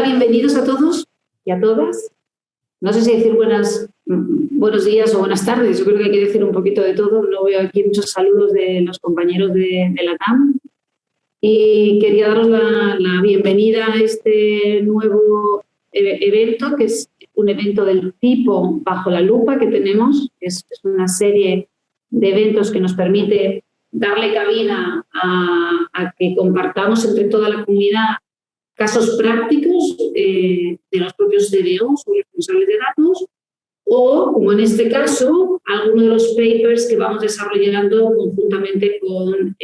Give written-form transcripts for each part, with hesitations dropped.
bienvenidos a todos y a todas. No sé si decir buenos días o buenas tardes, yo creo que hay que decir un poquito de todo. No veo aquí muchos saludos de los compañeros de la TAM y quería daros la bienvenida a este nuevo evento, que es un evento del tipo Bajo la Lupa que tenemos. Es una serie de eventos que nos permite darle cabida a que compartamos entre toda la comunidad casos prácticos de los propios CDOs o responsables de datos, o, como en este caso, algunos de los papers que vamos desarrollando conjuntamente con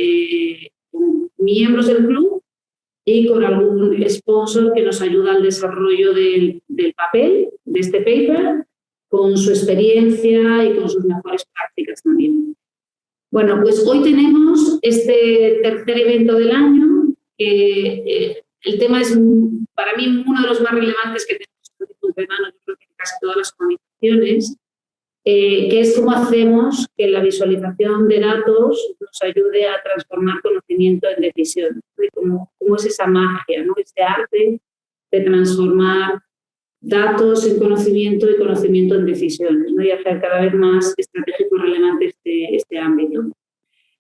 miembros del club y con algún sponsor que nos ayuda al desarrollo del papel, de este paper, con su experiencia y con sus mejores prácticas también. Bueno, pues hoy tenemos este tercer evento del año, que el tema es, para mí, uno de los más relevantes que tenemos entre manos, yo creo que en casi todas las organizaciones, que es cómo hacemos que la visualización de datos nos ayude a transformar conocimiento en decisión. Cómo es esa magia, ¿no? Ese arte de transformar datos en conocimiento y conocimiento en decisiones, ¿no? Y hacer cada vez más estratégico y relevante este ámbito.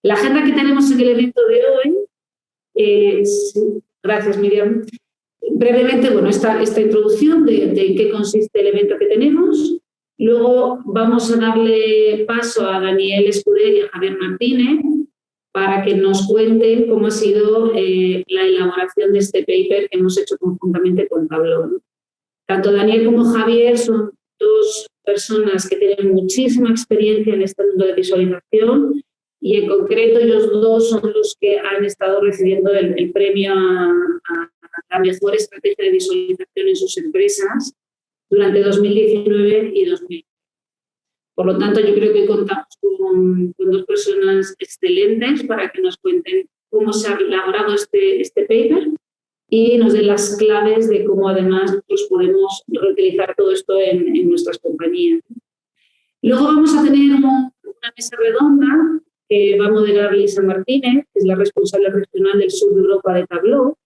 La agenda que tenemos en el evento de hoy es... Gracias, Miriam. Brevemente, bueno, esta introducción de en qué consiste el evento que tenemos. Luego vamos a darle paso a Daniel Escudero y a Javier Martínez para que nos cuenten cómo ha sido la elaboración de este paper que hemos hecho conjuntamente con Tableau, ¿no? Tanto Daniel como Javier son dos personas que tienen muchísima experiencia en este mundo de visualización. Y en concreto ellos dos son los que han estado recibiendo el premio a la mejor estrategia de visualización en sus empresas durante 2019 y 2020. Por lo tanto, yo creo que contamos con dos personas excelentes para que nos cuenten cómo se ha elaborado este paper y nos den las claves de cómo además nosotros podemos reutilizar todo esto en nuestras compañías. Luego vamos a tener una mesa redonda que va a moderar Lisa Martínez, que es la responsable regional del sur de Europa de Tableau.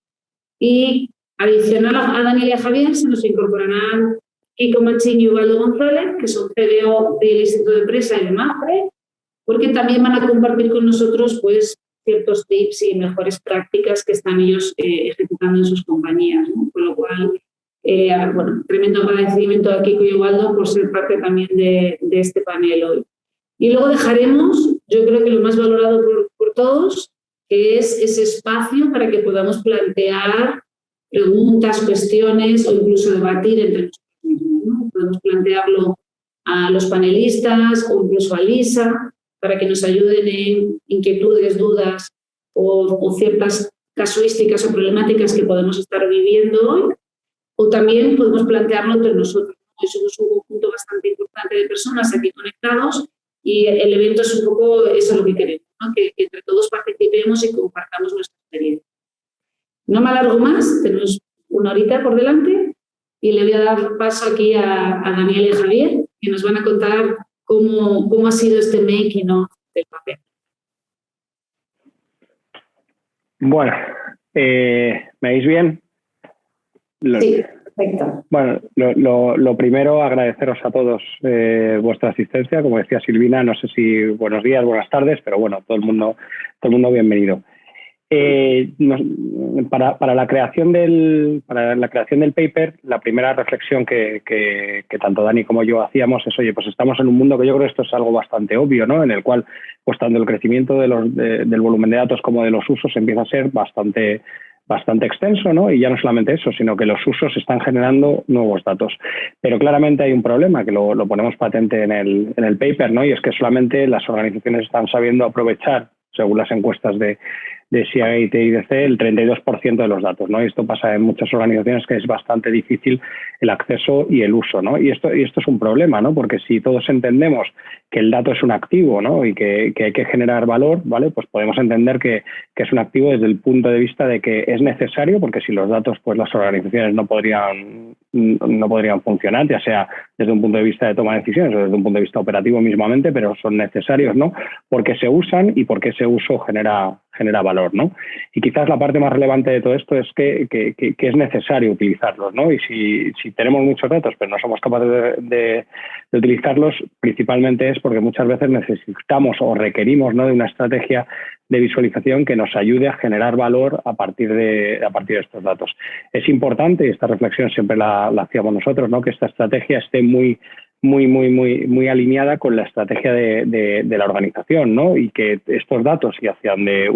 Y adicional a Daniel y a Javier se nos incorporarán Kiko Machín y Ubaldo González, que son CDO del Instituto de Empresa y de MAPRE, porque también van a compartir con nosotros pues, ciertos tips y mejores prácticas que están ellos ejecutando en sus compañías, ¿no? Con lo cual, bueno, tremendo agradecimiento a Kiko y Ubaldo por ser parte también de este panel hoy. Y luego dejaremos, yo creo que lo más valorado por todos, que es ese espacio para que podamos plantear preguntas, cuestiones o incluso debatir entre nosotros mismos, ¿no? Podemos plantearlo a los panelistas o incluso a Lisa para que nos ayuden en inquietudes, dudas o ciertas casuísticas o problemáticas que podemos estar viviendo hoy. O también podemos plantearlo entre nosotros. Hoy somos un conjunto bastante importante de personas aquí conectados. Y el evento es un poco eso es lo que queremos, ¿no? Que entre todos participemos y compartamos nuestra experiencia. No me alargo más, tenemos una horita por delante y le voy a dar paso aquí a Daniel y a Javier, que nos van a contar cómo ha sido este making of del papel. Bueno, ¿me veis bien? Sí. Perfecto. Bueno, lo primero, agradeceros a todos vuestra asistencia. Como decía Silvina, no sé si buenos días, buenas tardes, pero bueno, todo el mundo bienvenido. Para la creación del paper, la primera reflexión que tanto Dani como yo hacíamos es, oye, pues estamos en un mundo que yo creo que esto es algo bastante obvio, ¿no? En el cual, pues tanto el crecimiento del volumen de datos como de los usos empieza a ser bastante extenso, ¿no? Y ya no solamente eso, sino que los usos están generando nuevos datos. Pero claramente hay un problema, que lo ponemos patente en el paper, ¿no? Y es que solamente las organizaciones están sabiendo aprovechar, según las encuestas de CIAGE y IDC, el 32% de los datos, ¿no? Y esto pasa en muchas organizaciones, que es bastante difícil el acceso y el uso, ¿no? Y esto es un problema, ¿no? Porque si todos entendemos que el dato es un activo, ¿no? Y que hay que generar valor, ¿vale? Pues podemos entender que es un activo desde el punto de vista de que es necesario, porque sin los datos, pues las organizaciones no podrían funcionar, ya sea desde un punto de vista de toma de decisiones o desde un punto de vista operativo mismamente, pero son necesarios, ¿no? Porque se usan y porque ese uso genera valor, ¿no? Y quizás la parte más relevante de todo esto es que es necesario utilizarlos, ¿no? Y si tenemos muchos datos pero no somos capaces de utilizarlos, principalmente es porque muchas veces necesitamos o requerimos, ¿no?, de una estrategia de visualización que nos ayude a generar valor a partir de estos datos. Es importante, y esta reflexión siempre la hacíamos nosotros, ¿no?, que esta estrategia esté muy alineada con la estrategia de la organización, ¿no? Y que estos datos y hacia donde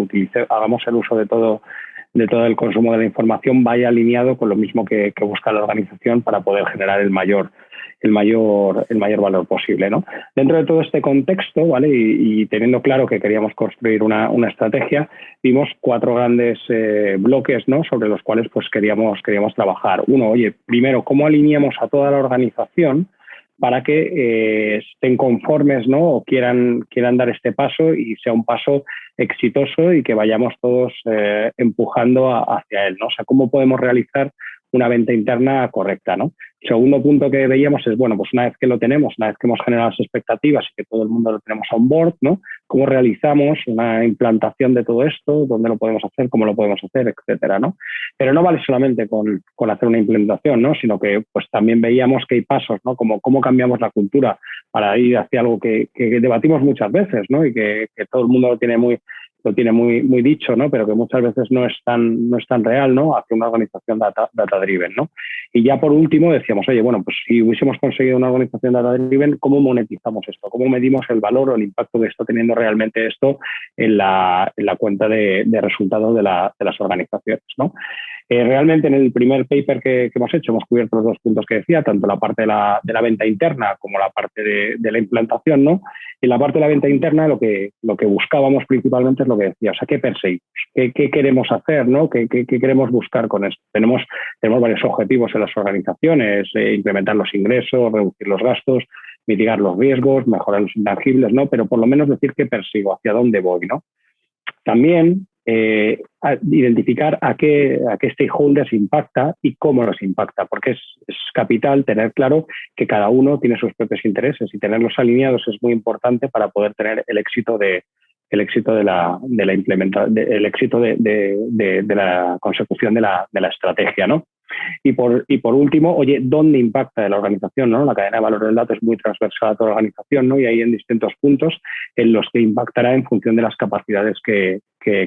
hagamos el uso de todo el consumo de la información vaya alineado con lo mismo que busca la organización para poder generar el mayor valor posible, ¿no? Dentro de todo este contexto, ¿vale? Y teniendo claro que queríamos construir una estrategia, vimos 4 grandes bloques, ¿no?, sobre los cuales pues queríamos trabajar. Uno, primero, ¿cómo alineamos a toda la organización para que estén conformes, ¿no?, o quieran dar este paso y sea un paso exitoso y que vayamos todos empujando hacia él, ¿no? O sea, ¿cómo podemos realizar una venta interna correcta, ¿no? El segundo punto que veíamos es, bueno, pues una vez que lo tenemos, una vez que hemos generado las expectativas y que todo el mundo lo tenemos on board, ¿no?, ¿cómo realizamos una implantación de todo esto? ¿Dónde lo podemos hacer? ¿Cómo lo podemos hacer? Etcétera, ¿no? Pero no vale solamente con hacer una implementación, ¿no?, sino que pues también veíamos que hay pasos, ¿no?, como cómo cambiamos la cultura para ir hacia algo que debatimos muchas veces, ¿no?, y que todo el mundo lo tiene muy dicho, ¿no?, pero que muchas veces no es tan real, ¿no?, hacia una organización data-driven, ¿no? Y ya por último decíamos, bueno, pues si hubiésemos conseguido una organización data-driven, ¿cómo monetizamos esto? ¿Cómo medimos el valor o el impacto que está teniendo realmente esto en la cuenta de resultados de las organizaciones, ¿no? Realmente en el primer paper que hemos hecho hemos cubierto los 2 puntos que decía, tanto la parte de la venta interna como la parte de la implantación, ¿no? Y en la parte de la venta interna lo que buscábamos principalmente es lo que decía, o sea, ¿qué perseguimos? ¿Qué queremos hacer, ¿no? ¿Qué queremos buscar con esto? Tenemos varios objetivos en las organizaciones, incrementar los ingresos, reducir los gastos, mitigar los riesgos, mejorar los intangibles, ¿no? Pero por lo menos decir qué persigo, hacia dónde voy, ¿no? También identificar a qué stakeholders impacta y cómo los impacta, porque es capital tener claro que cada uno tiene sus propios intereses y tenerlos alineados es muy importante para poder tener el éxito de la consecución de la estrategia, ¿no? Y por último, ¿dónde impacta de la organización, ¿no? La cadena de valor del dato es muy transversal a toda la organización, ¿no? Y hay en distintos puntos en los que impactará en función de las capacidades que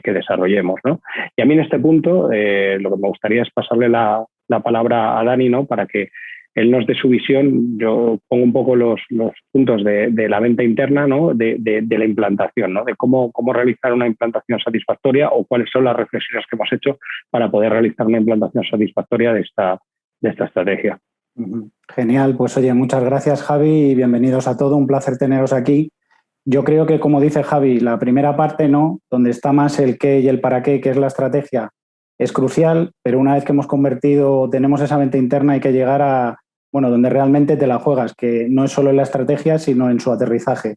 desarrollemos, ¿no? Y a mí en este punto lo que me gustaría es pasarle la palabra a Dani, ¿no?, para que él nos dé su visión. Yo pongo un poco los puntos de la venta interna, ¿no?, de la implantación, ¿no?, de cómo realizar una implantación satisfactoria o cuáles son las reflexiones que hemos hecho para poder realizar una implantación satisfactoria de esta estrategia. Genial, pues oye, muchas gracias, Javi, y bienvenidos a todos, un placer teneros aquí. Yo creo que, como dice Javi, la primera parte, ¿no?, donde está más el qué y el para qué, que es la estrategia, es crucial, pero una vez que tenemos esa venta interna, hay que llegar a, bueno, donde realmente te la juegas, que no es solo en la estrategia, sino en su aterrizaje.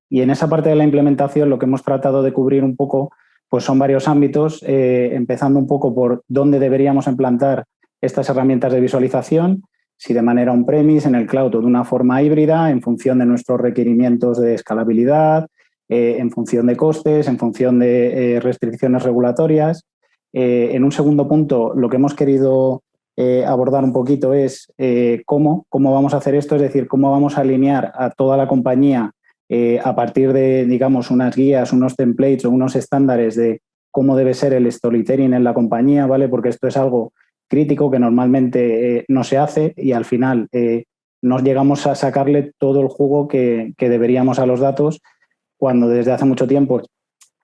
Y en esa parte de la implementación lo que hemos tratado de cubrir un poco pues son varios ámbitos, empezando un poco por dónde deberíamos implantar estas herramientas de visualización, si de manera on-premise, en el cloud o de una forma híbrida, en función de nuestros requerimientos de escalabilidad, en función de costes, en función de restricciones regulatorias. En un segundo punto, lo que hemos querido abordar un poquito es cómo vamos a hacer esto, es decir, cómo vamos a alinear a toda la compañía a partir de, digamos, unas guías, unos templates o unos estándares de cómo debe ser el storytelling en la compañía, ¿vale? Porque esto es algo crítico que normalmente no se hace y al final no llegamos a sacarle todo el jugo que deberíamos a los datos, cuando desde hace mucho tiempo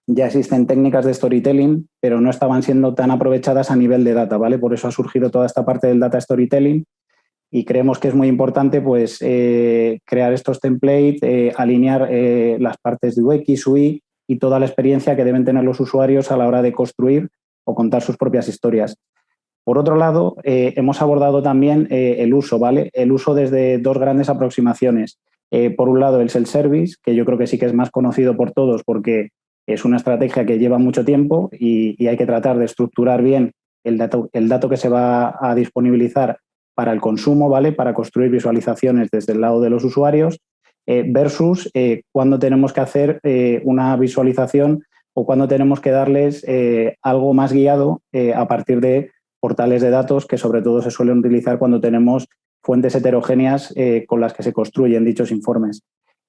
ya existen técnicas de storytelling, pero no estaban siendo tan aprovechadas a nivel de data, ¿vale? Por eso ha surgido toda esta parte del data storytelling y creemos que es muy importante pues crear estos templates, alinear las partes de UX, UI y toda la experiencia que deben tener los usuarios a la hora de construir o contar sus propias historias. Por otro lado, hemos abordado también el uso, ¿vale? El uso desde 2 grandes aproximaciones. Por un lado, el self-service, que yo creo que sí que es más conocido por todos porque es una estrategia que lleva mucho tiempo y hay que tratar de estructurar bien el dato que se va a disponibilizar para el consumo, ¿vale? Para construir visualizaciones desde el lado de los usuarios versus cuando tenemos que hacer una visualización o cuándo tenemos que darles algo más guiado a partir de portales de datos que sobre todo se suelen utilizar cuando tenemos fuentes heterogéneas con las que se construyen dichos informes.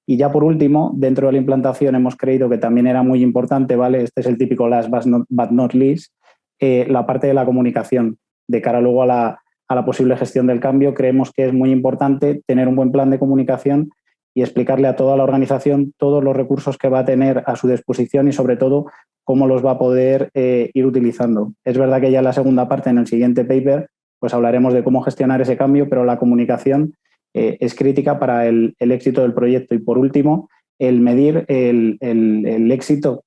Y ya por último, dentro de la implantación hemos creído que también era muy importante, ¿vale? Este es el típico last but not least, la parte de la comunicación. De cara luego a la posible gestión del cambio, creemos que es muy importante tener un buen plan de comunicación y explicarle a toda la organización todos los recursos que va a tener a su disposición y sobre todo cómo los va a poder ir utilizando. Es verdad que ya en la segunda parte, en el siguiente paper, pues hablaremos de cómo gestionar ese cambio, pero la comunicación es crítica para el éxito del proyecto. Y por último, el medir el éxito,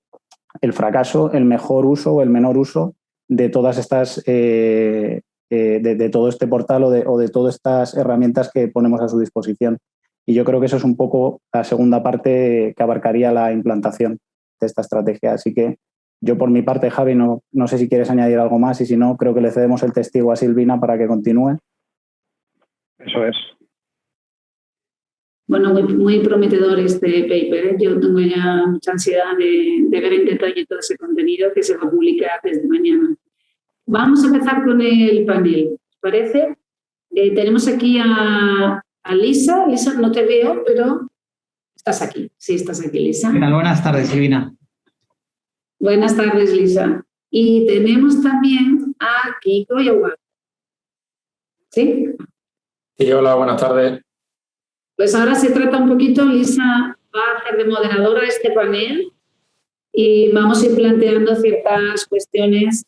el fracaso, el mejor uso o el menor uso de todas estas, de todo este portal o de todas estas herramientas que ponemos a su disposición. Y yo creo que eso es un poco la segunda parte que abarcaría la implantación de esta estrategia. Así que yo por mi parte, Javi, no sé si quieres añadir algo más y si no, creo que le cedemos el testigo a Silvina para que continúe. Eso es. Bueno, muy prometedor este paper. Yo tengo ya mucha ansiedad de ver en detalle todo ese contenido que se va a publicar desde mañana. Vamos a empezar con el panel, ¿os parece? Tenemos aquí a Lisa. Lisa, no te veo, pero estás aquí. Sí, estás aquí, Lisa. Buenas tardes, Silvina. Buenas tardes, Lisa. Y tenemos también a Kiko Yoga. ¿Sí? Sí, hola, buenas tardes. Pues ahora se trata un poquito, Lisa va a hacer de moderadora este panel y vamos a ir planteando ciertas cuestiones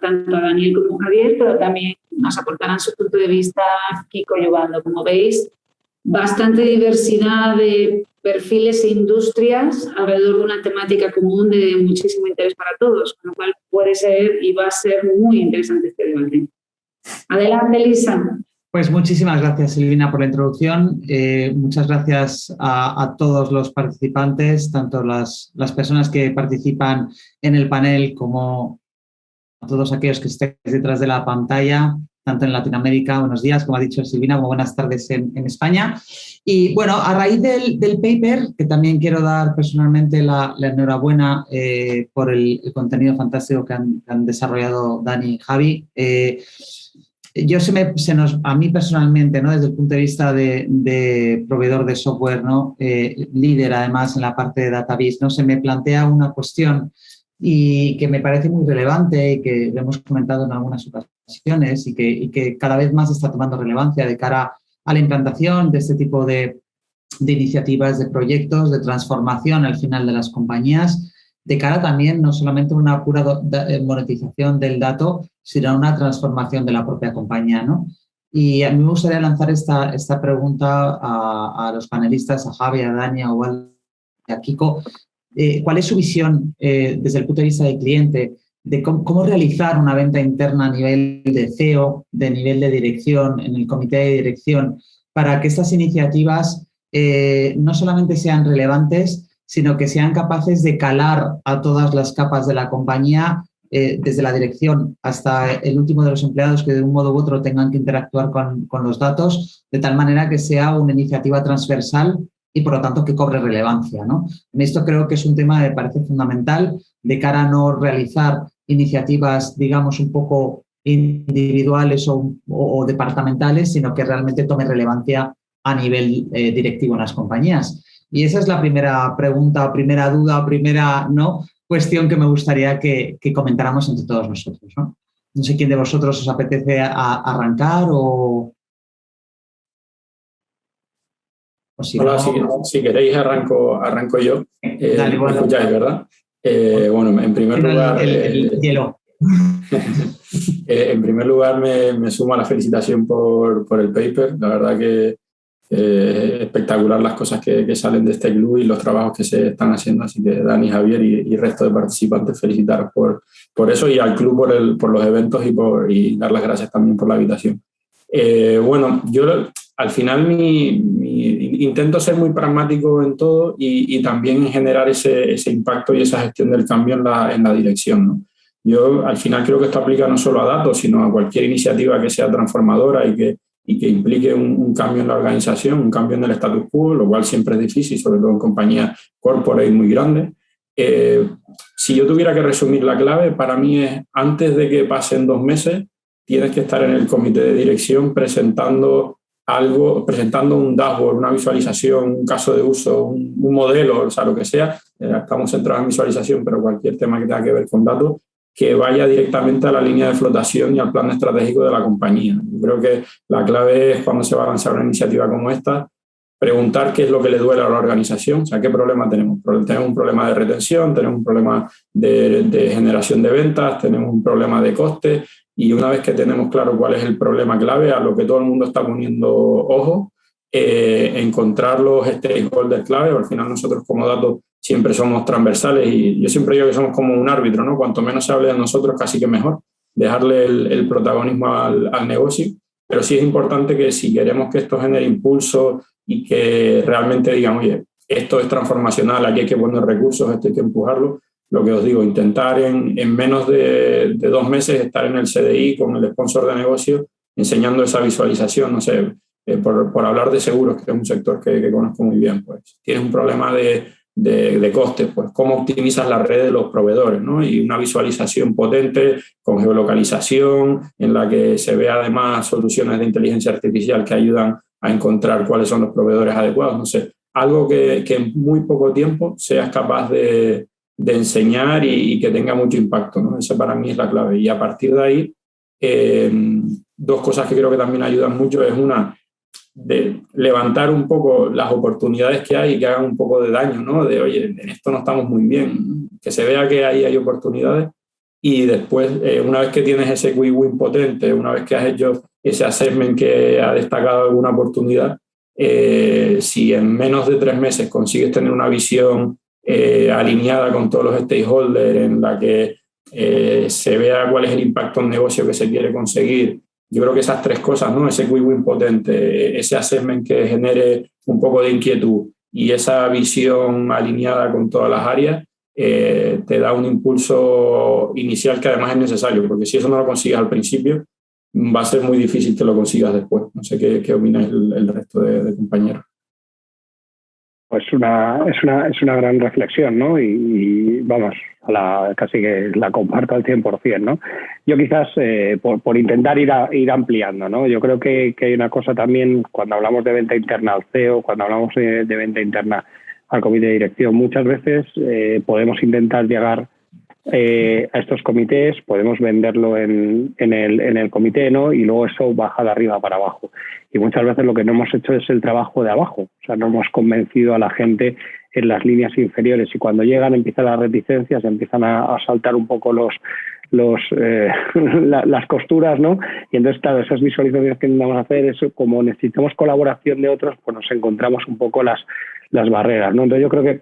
tanto a Daniel como a Javier, pero también nos aportarán su punto de vista Kiko y Ubaldo. Como veis, bastante diversidad de perfiles e industrias alrededor de una temática común de muchísimo interés para todos, con lo cual puede ser y va a ser muy interesante este debate. Adelante, Lisa. Pues muchísimas gracias, Silvina, por la introducción. Muchas gracias a todos los participantes, tanto las personas que participan en el panel como a todos aquellos que estéis detrás de la pantalla, tanto en Latinoamérica, buenos días, como ha dicho Silvina, como buenas tardes en España. Y bueno, a raíz del paper, que también quiero dar personalmente la enhorabuena por el contenido fantástico que han desarrollado Dani y Javi, a mí personalmente, ¿no? Desde el punto de vista de proveedor de software, ¿no? Líder además en la parte de database, ¿no? Se me plantea una cuestión y que me parece muy relevante y que lo hemos comentado en algunas ocasiones y que cada vez más está tomando relevancia de cara a la implantación de este tipo de iniciativas, de proyectos, de transformación al final de las compañías, de cara también no solamente a una pura monetización del dato, sino a una transformación de la propia compañía, ¿no? Y a mí me gustaría lanzar esta pregunta a los panelistas, a Javi, a Dani, a Ubaldo y a Kiko. ¿Cuál es su visión desde el punto de vista del cliente de cómo realizar una venta interna a nivel de CEO, de nivel de dirección, en el comité de dirección, para que estas iniciativas no solamente sean relevantes, sino que sean capaces de calar a todas las capas de la compañía, desde la dirección hasta el último de los empleados que de un modo u otro tengan que interactuar con los datos, de tal manera que sea una iniciativa transversal y, por lo tanto, que cobre relevancia, ¿no? En esto creo que es un tema que me parece fundamental de cara a no realizar iniciativas, digamos, un poco individuales o departamentales, sino que realmente tome relevancia a nivel directivo en las compañías. Y esa es la primera pregunta, primera duda, primera cuestión que me gustaría que comentáramos entre todos nosotros, ¿no? No sé quién de vosotros os apetece arrancar o si Hola, no... si queréis arranco yo. Dale, bueno. ¿Me escucháis, verdad? Bueno, en primer lugar... El hielo. En primer lugar, me sumo a la felicitación por el paper. La verdad que espectacular las cosas que salen de este club y los trabajos que se están haciendo. Así que Dani, Javier y resto de participantes, felicitaros por eso y al club por los eventos y dar las gracias también por la invitación. Bueno, yo al final intento ser muy pragmático en todo y también generar ese impacto y esa gestión del cambio en la dirección, ¿no? Yo al final creo que esto aplica no solo a datos, sino a cualquier iniciativa que sea transformadora y que implique un cambio en la organización, un cambio en el status quo, lo cual siempre es difícil, sobre todo en compañías corporate muy grandes. Si yo tuviera que resumir la clave, para mí es, antes de que pasen 2 meses, tienes que estar en el comité de dirección presentando un dashboard, una visualización, un caso de uso, un modelo, o sea, lo que sea. Estamos centrados en visualización, pero cualquier tema que tenga que ver con datos, que vaya directamente a la línea de flotación y al plan estratégico de la compañía. Yo creo que la clave es, cuando se va a lanzar una iniciativa como esta, preguntar qué es lo que le duele a la organización, o sea, qué problema tenemos. Tenemos un problema de retención, tenemos un problema de generación de ventas, tenemos un problema de coste, y una vez que tenemos claro cuál es el problema clave, a lo que todo el mundo está poniendo ojo, encontrar los stakeholders clave. Al final nosotros como datos siempre somos transversales, y yo siempre digo que somos como un árbitro, ¿no? Cuanto menos se hable de nosotros, casi que mejor, dejarle el protagonismo al negocio. Pero sí es importante que, si queremos que esto genere impulso y que realmente digan, oye, esto es transformacional, aquí hay que poner recursos, esto hay que empujarlo, lo que os digo, intentar en menos de 2 meses estar en el CDI con el sponsor de negocio enseñando esa visualización. No sé, por hablar de seguros, que es un sector que conozco muy bien, pues tienes un problema de costes, pues cómo optimizas la red de los proveedores, ¿no? Y una visualización potente con geolocalización, en la que se ve además soluciones de inteligencia artificial que ayudan a encontrar cuáles son los proveedores adecuados. No sé, algo que en muy poco tiempo seas capaz de enseñar y que tenga mucho impacto, ¿no? Esa para mí es la clave. Y a partir de ahí, 2 cosas que creo que también ayudan mucho es, una, de levantar un poco las oportunidades que hay y que hagan un poco de daño, ¿no? De, oye, en esto no estamos muy bien, que se vea que ahí hay oportunidades. Y después, una vez que tienes ese quick win potente, una vez que has hecho ese assessment que ha destacado alguna oportunidad, si en menos de 3 meses consigues tener una visión alineada con todos los stakeholders, en la que se vea cuál es el impacto en negocio que se quiere conseguir. Yo creo que esas 3 cosas, ¿no? Ese quick win potente, ese assessment que genere un poco de inquietud y esa visión alineada con todas las áreas, te da un impulso inicial que además es necesario, porque si eso no lo consigues al principio, va a ser muy difícil que lo consigas después. No sé qué opináis el resto de compañeros. Pues es una gran reflexión, ¿no? Y vamos, casi que la comparto al 100%, ¿no? Yo quizás, por intentar ir ampliando, ¿no? Yo creo que hay una cosa también, cuando hablamos de venta interna al CEO, cuando hablamos de venta interna al comité de dirección, muchas veces podemos intentar llegar a estos comités, podemos venderlo en el comité, ¿no? Y luego eso baja de arriba para abajo. Y muchas veces lo que no hemos hecho es el trabajo de abajo. O sea, no hemos convencido a la gente en las líneas inferiores, y cuando llegan empiezan las reticencias, empiezan a saltar un poco las costuras, ¿no? Y entonces, claro, esas visualizaciones que intentamos hacer, eso, como necesitamos colaboración de otros, pues nos encontramos un poco las barreras, ¿no? Entonces yo creo que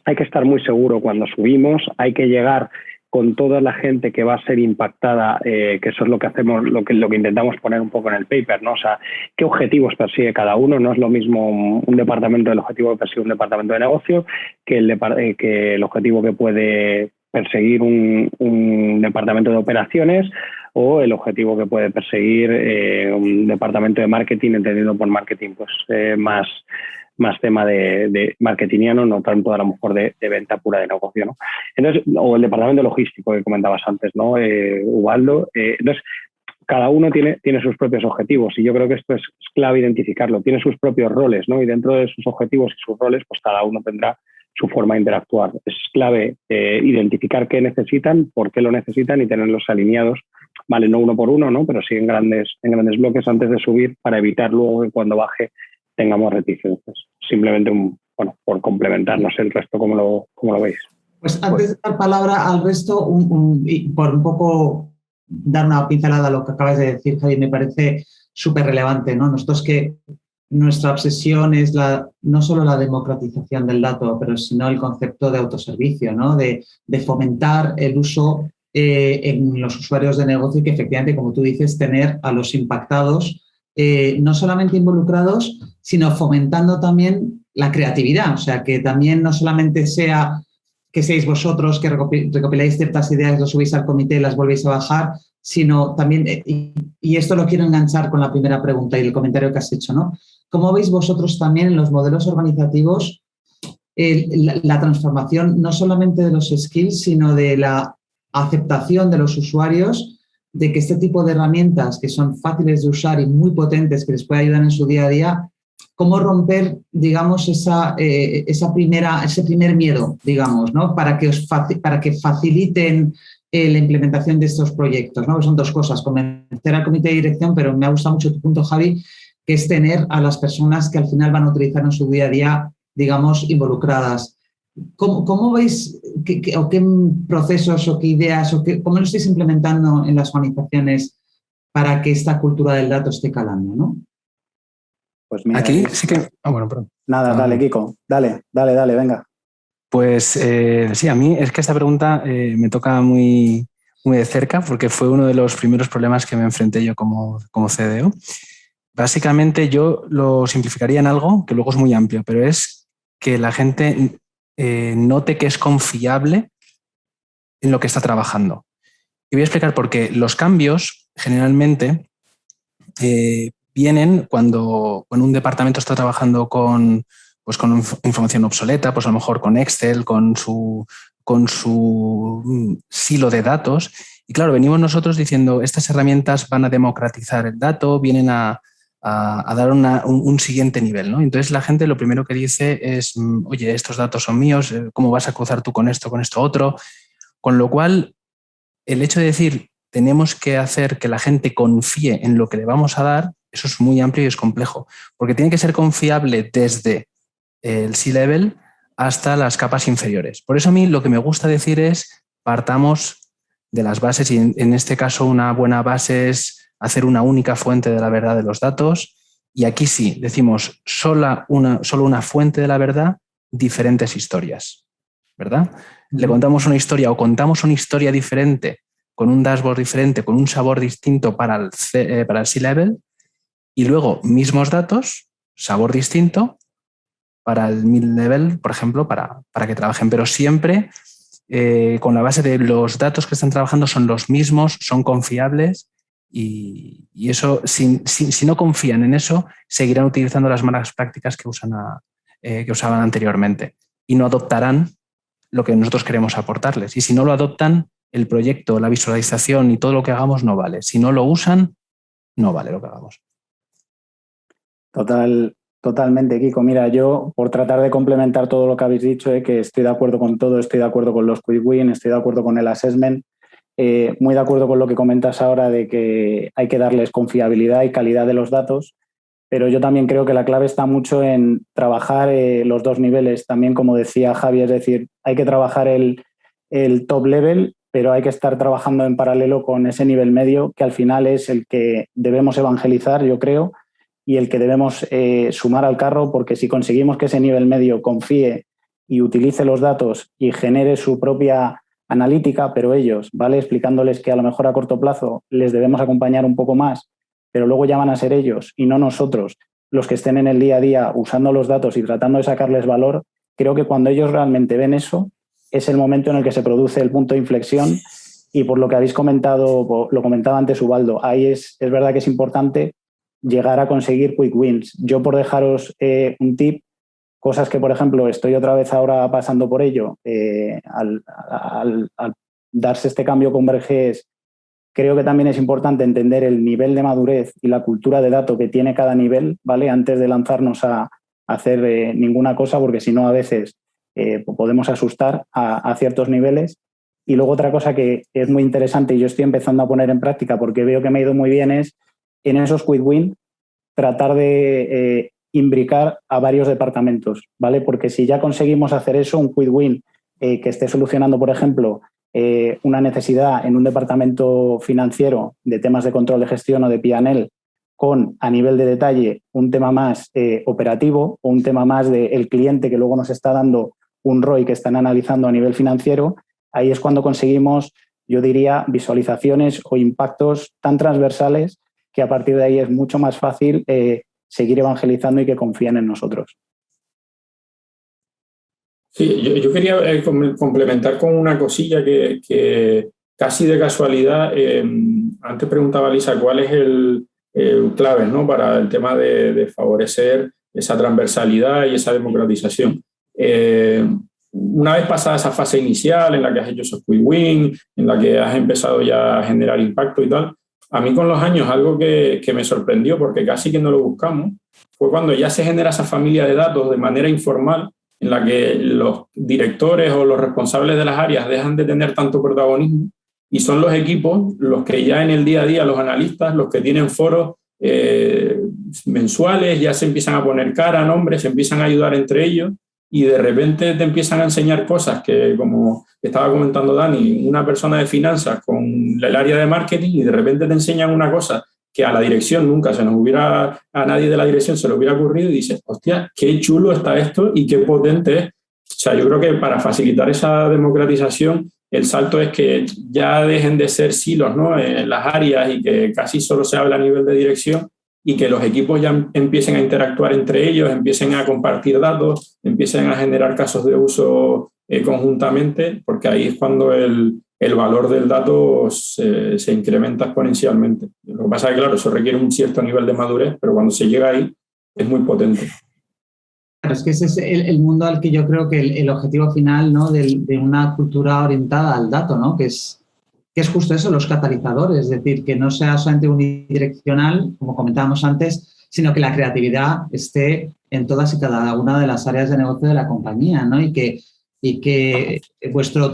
hay que estar muy seguro cuando subimos, hay que llegar con toda la gente que va a ser impactada, que eso es lo que hacemos, lo que intentamos poner un poco en el paper, ¿no? O sea, qué objetivos persigue cada uno. No es lo mismo un departamento, el objetivo que persigue un departamento de negocio, que el objetivo que puede perseguir un departamento de operaciones, o el objetivo que puede perseguir un departamento de marketing, entendido por marketing pues más tema de marketingiano, no tanto a lo mejor de venta pura de negocio, ¿no? Entonces, o el departamento logístico que comentabas antes, ¿no? Ubaldo. Entonces, cada uno tiene sus propios objetivos, y yo creo que esto es clave identificarlo. Tiene sus propios roles, ¿no? Y dentro de sus objetivos y sus roles, pues cada uno tendrá su forma de interactuar. Es clave identificar qué necesitan, por qué lo necesitan, y tenerlos alineados, vale, no uno por uno, ¿no? Pero sí en grandes bloques antes de subir, para evitar luego que cuando baje tengamos reticencias. Simplemente por complementar, no sé el resto cómo lo veis. Pues antes de dar palabra al resto, y por un poco dar una pincelada a lo que acabas de decir, Javi, me parece súper relevante, ¿no? Nosotros, que nuestra obsesión es no solo la democratización del dato, pero sino el concepto de autoservicio, ¿no? De fomentar el uso en los usuarios de negocio, y que efectivamente, como tú dices, tener a los impactados no solamente involucrados, sino fomentando también la creatividad. O sea, que también no solamente sea que seáis vosotros que recopiláis ciertas ideas, las subís al comité y las volvéis a bajar, sino también, y esto lo quiero enganchar con la primera pregunta y el comentario que has hecho, ¿no? ¿Cómo veis vosotros también en los modelos organizativos la transformación no solamente de los skills, sino de la aceptación de los usuarios de que este tipo de herramientas que son fáciles de usar y muy potentes que les puede ayudar en su día a día, cómo romper, digamos, ese primer miedo, digamos, ¿no? Para que faciliten la implementación de estos proyectos, ¿no? Son dos cosas, convencer al comité de dirección, pero me ha gustado mucho tu punto, Javi, que es tener a las personas que al final van a utilizar en su día a día, digamos, involucradas. ¿Cómo veis qué procesos o qué ideas cómo lo estáis implementando en las organizaciones para que esta cultura del dato esté calando, ¿no? Pues mira, aquí sí que... bueno, perdón. Nada, dale, Kiko. Dale, venga. Pues sí, a mí es que esta pregunta me toca muy, muy de cerca porque fue uno de los primeros problemas que me enfrenté yo como CDO. Básicamente yo lo simplificaría en algo que luego es muy amplio, pero es que la gente note que es confiable en lo que está trabajando. Y voy a explicar por qué. Los cambios generalmente vienen cuando un departamento está trabajando con información obsoleta, pues a lo mejor con Excel, con su silo de datos. Y claro, venimos nosotros diciendo, estas herramientas van a democratizar el dato, vienen a dar un siguiente nivel, ¿no? Entonces la gente lo primero que dice es, oye, estos datos son míos, ¿cómo vas a cruzar tú con esto otro? Con lo cual, el hecho de decir, tenemos que hacer que la gente confíe en lo que le vamos a dar, eso es muy amplio y es complejo, porque tiene que ser confiable desde el C-Level hasta las capas inferiores. Por eso a mí lo que me gusta decir es, partamos de las bases y en este caso una buena base es hacer una única fuente de la verdad de los datos y aquí sí, decimos solo una fuente de la verdad, diferentes historias, ¿verdad? Le contamos una historia o contamos una historia diferente con un dashboard diferente, con un sabor distinto para el C-Level y luego mismos datos, sabor distinto para el mid-level, por ejemplo, para que trabajen, pero siempre con la base de los datos que están trabajando son los mismos, son confiables y eso, si no confían en eso, seguirán utilizando las malas prácticas que usaban anteriormente y no adoptarán lo que nosotros queremos aportarles. Y si no lo adoptan, el proyecto, la visualización y todo lo que hagamos no vale. Si no lo usan, no vale lo que hagamos. Totalmente, Kiko. Mira, yo por tratar de complementar todo lo que habéis dicho, que estoy de acuerdo con todo, estoy de acuerdo con los quick win, estoy de acuerdo con el assessment, muy de acuerdo con lo que comentas ahora de que hay que darles confiabilidad y calidad de los datos, pero yo también creo que la clave está mucho en trabajar los dos niveles, también como decía Javi, es decir, hay que trabajar el top level, pero hay que estar trabajando en paralelo con ese nivel medio, que al final es el que debemos evangelizar, yo creo, y el que debemos sumar al carro, porque si conseguimos que ese nivel medio confíe y utilice los datos y genere su propia analítica, pero ellos, ¿vale? Explicándoles que a lo mejor a corto plazo les debemos acompañar un poco más, pero luego ya van a ser ellos y no nosotros los que estén en el día a día usando los datos y tratando de sacarles valor. Creo que cuando ellos realmente ven eso, es el momento en el que se produce el punto de inflexión y por lo que habéis comentado, lo comentaba antes Ubaldo, ahí es verdad que es importante llegar a conseguir quick wins. Yo por dejaros un tip, cosas que por ejemplo estoy otra vez ahora pasando por ello, al darse este cambio con Vergés, creo que también es importante entender el nivel de madurez y la cultura de dato que tiene cada nivel, ¿vale? Antes de lanzarnos a hacer ninguna cosa, porque si no a veces podemos asustar a ciertos niveles. Y luego otra cosa que es muy interesante y yo estoy empezando a poner en práctica porque veo que me ha ido muy bien es en esos quick win tratar de imbricar a varios departamentos, ¿vale? Porque si ya conseguimos hacer eso, un quick win que esté solucionando, por ejemplo, una necesidad en un departamento financiero de temas de control de gestión o de P&L con, a nivel de detalle, un tema más operativo o un tema más del cliente que luego nos está dando un ROI que están analizando a nivel financiero, ahí es cuando conseguimos, yo diría, visualizaciones o impactos tan transversales que a partir de ahí es mucho más fácil seguir evangelizando y que confíen en nosotros. Sí, yo quería complementar con una cosilla que casi de casualidad, antes preguntaba Lisa cuál es el clave, ¿no? Para el tema de favorecer esa transversalidad y esa democratización. una vez pasada esa fase inicial en la que has hecho esos quick win, en la que has empezado ya a generar impacto y tal, a mí con los años algo que me sorprendió, porque casi que no lo buscamos, fue cuando ya se genera esa familia de datos de manera informal, en la que los directores o los responsables de las áreas dejan de tener tanto protagonismo y son los equipos los que ya en el día a día, los analistas, los que tienen foros mensuales, ya se empiezan a poner cara, nombres, se empiezan a ayudar entre ellos y de repente te empiezan a enseñar cosas que, como estaba comentando Dani, una persona de finanzas con el área de marketing, y de repente te enseñan una cosa que a la dirección nunca se nos hubiera, a nadie de la dirección se le hubiera ocurrido, y dices, hostia, qué chulo está esto y qué potente es. O sea, yo creo que para facilitar esa democratización, el salto es que ya dejen de ser silos, ¿no?, en las áreas, y que casi solo se habla a nivel de dirección, y que los equipos ya empiecen a interactuar entre ellos, empiecen a compartir datos, empiecen a generar casos de uso conjuntamente, porque ahí es cuando el valor del dato se incrementa exponencialmente. Lo que pasa es que, claro, eso requiere un cierto nivel de madurez, pero cuando se llega ahí es muy potente. Claro, es que ese es el mundo al que yo creo que el objetivo final, ¿no?, de una cultura orientada al dato, ¿no?, que es justo eso, los catalizadores, es decir, que no sea solamente unidireccional, como comentábamos antes, sino que la creatividad esté en todas y cada una de las áreas de negocio de la compañía, ¿no? Y que vuestro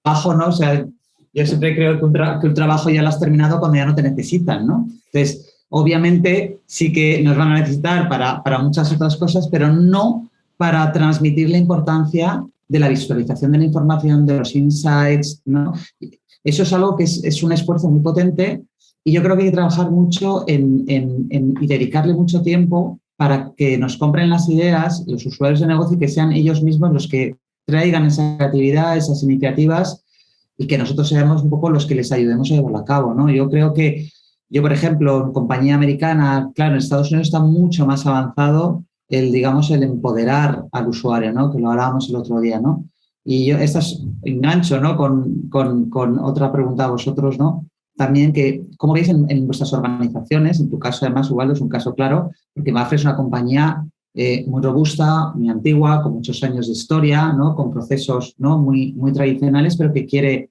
trabajo, ¿no? O sea, yo siempre creo que un trabajo ya lo has terminado cuando ya no te necesitan, ¿no? Entonces, obviamente sí que nos van a necesitar para muchas otras cosas, pero no para transmitir la importancia de la visualización de la información, de los insights, ¿no? Eso es algo que es un esfuerzo muy potente, y yo creo que hay que trabajar mucho y dedicarle mucho tiempo para que nos compren las ideas los usuarios de negocio, y que sean ellos mismos los que traigan esa creatividad, esas iniciativas, y que nosotros seamos un poco los que les ayudemos a llevarlo a cabo, ¿no? Yo creo que por ejemplo, en compañía americana, claro, en Estados Unidos está mucho más avanzado el empoderar al usuario, ¿no?, que lo hablábamos el otro día, ¿no? Y yo engancho, ¿no?, con otra pregunta a vosotros, ¿no? También, que ¿cómo veis en vuestras organizaciones? En tu caso, además, igual es un caso claro, porque Mapfre es una compañía muy robusta, muy antigua, con muchos años de historia, ¿no?, con procesos, ¿no?, muy, muy tradicionales, pero que quiere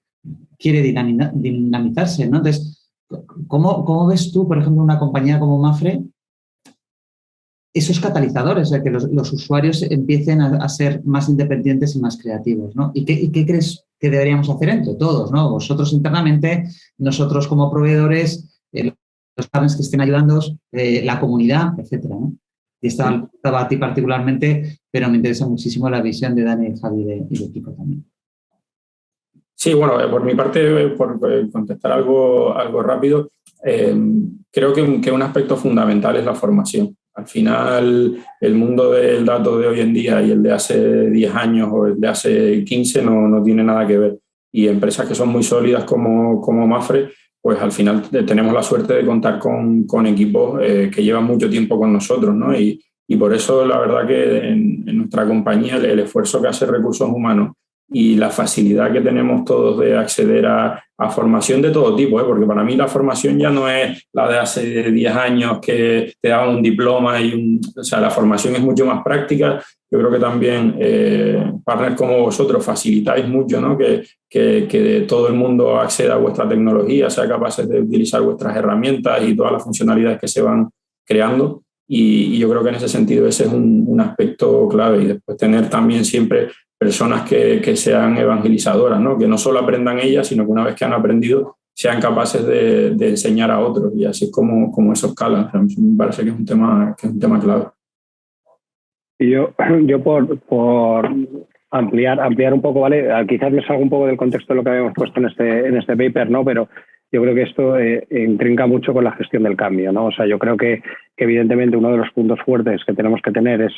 dinamizarse, ¿no? Entonces, ¿cómo ves tú, por ejemplo, una compañía como Mapfre, esos catalizadores, que los usuarios empiecen a ser más independientes y más creativos, ¿no? ¿Y qué crees que deberíamos hacer entre todos, ¿no? Vosotros internamente, nosotros como proveedores, los partners que estén ayudando, la comunidad, etcétera, ¿no? Y estaba a ti particularmente, pero me interesa muchísimo la visión de Dani, Javi y de equipo también. Sí, bueno, por mi parte, por contestar algo rápido, creo que un aspecto fundamental es la formación. Al final, el mundo del dato de hoy en día y el de hace 10 años o el de hace 15 no tiene nada que ver. Y empresas que son muy sólidas como Mapfre, pues al final tenemos la suerte de contar con equipos que llevan mucho tiempo con nosotros, ¿no? Y por eso, la verdad que en nuestra compañía el esfuerzo que hace Recursos Humanos y la facilidad que tenemos todos de acceder a formación de todo tipo, porque para mí la formación ya no es la de hace 10 años que te daban un diploma o sea, la formación es mucho más práctica. Yo creo que también partners como vosotros facilitáis mucho, ¿no?, que todo el mundo acceda a vuestra tecnología, sea capaces de utilizar vuestras herramientas y todas las funcionalidades que se van creando. Y yo creo que en ese sentido ese es un aspecto clave. Y después tener también siempre personas que sean evangelizadoras, ¿no?, que no solo aprendan ellas, sino que una vez que han aprendido sean capaces de enseñar a otros, y así es como eso escala. O sea, me parece que es un tema clave. Y yo por ampliar un poco, ¿vale? Quizás me salga un poco del contexto de lo que habíamos puesto en este paper, ¿no? Pero yo creo que esto intrinca mucho con la gestión del cambio, ¿no? O sea, yo creo que evidentemente uno de los puntos fuertes que tenemos que tener es,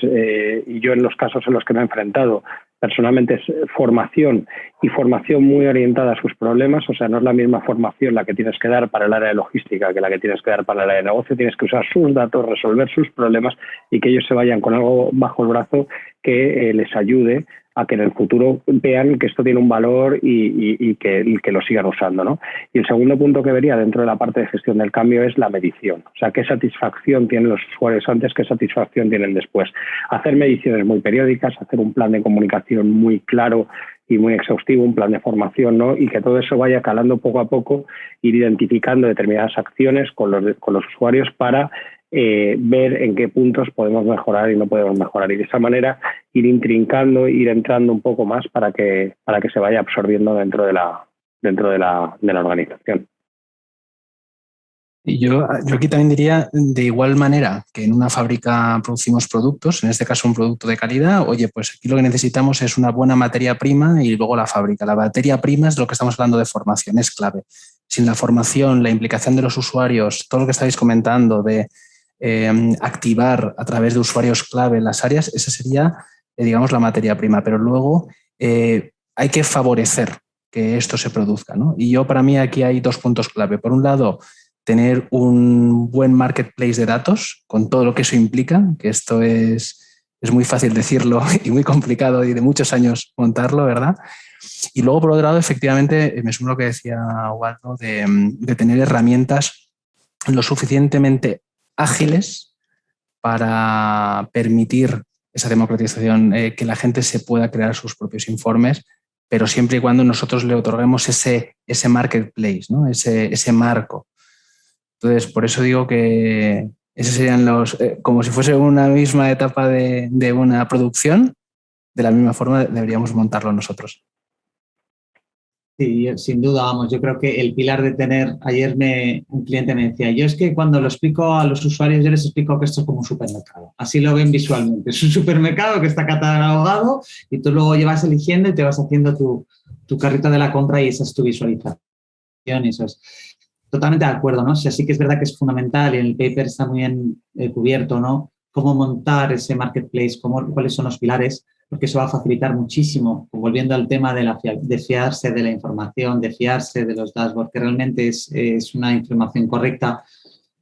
y yo en los casos en los que me he enfrentado personalmente, es formación y formación muy orientada a sus problemas. O sea, no es la misma formación la que tienes que dar para el área de logística que la que tienes que dar para el área de negocio. Tienes que usar sus datos, resolver sus problemas y que ellos se vayan con algo bajo el brazo que les ayude a que en el futuro vean que esto tiene un valor y que lo sigan usando, ¿no? Y el segundo punto que vería dentro de la parte de gestión del cambio es la medición. O sea, qué satisfacción tienen los usuarios antes, qué satisfacción tienen después. Hacer mediciones muy periódicas, hacer un plan de comunicación muy claro y muy exhaustivo, un plan de formación, ¿no? Y que todo eso vaya calando poco a poco, ir identificando determinadas acciones con los usuarios para ver en qué puntos podemos mejorar y no podemos mejorar. Y de esa manera ir intrincando, ir entrando un poco más para que se vaya absorbiendo dentro de la organización. Y yo aquí también diría, de igual manera que en una fábrica producimos productos, en este caso un producto de calidad, oye, pues aquí lo que necesitamos es una buena materia prima y luego la fábrica. La materia prima es lo que estamos hablando de formación, es clave. Sin la formación, la implicación de los usuarios, todo lo que estáis comentando de activar a través de usuarios clave en las áreas, esa sería, digamos, la materia prima. Pero luego hay que favorecer que esto se produzca, ¿no? Y para mí aquí hay dos puntos clave. Por un lado, tener un buen marketplace de datos con todo lo que eso implica, que esto es muy fácil decirlo y muy complicado y de muchos años montarlo, ¿verdad? Y luego, por otro lado, efectivamente, me sumo a lo que decía Waldo, de tener herramientas lo suficientemente ágiles para permitir esa democratización, que la gente se pueda crear sus propios informes, pero siempre y cuando nosotros le otorguemos ese marketplace, ¿no? ese marco. Entonces, por eso digo que esos serían como si fuese una misma etapa de una producción, de la misma forma deberíamos montarlo nosotros. Sí, sin duda, vamos, yo creo que el pilar de tener, ayer un cliente me decía, yo es que cuando lo explico a los usuarios, yo les explico que esto es como un supermercado, así lo ven visualmente, es un supermercado que está catalogado y tú luego llevas eligiendo y te vas haciendo tu carrito de la compra y esa es tu visualización y eso es. Totalmente de acuerdo, ¿no? O sea, sí que es verdad que es fundamental y en el paper está muy bien cubierto, ¿no? Cómo montar ese marketplace, cuáles son los pilares, porque eso va a facilitar muchísimo, volviendo al tema de fiarse de la información, de fiarse de los dashboards, que realmente es una información correcta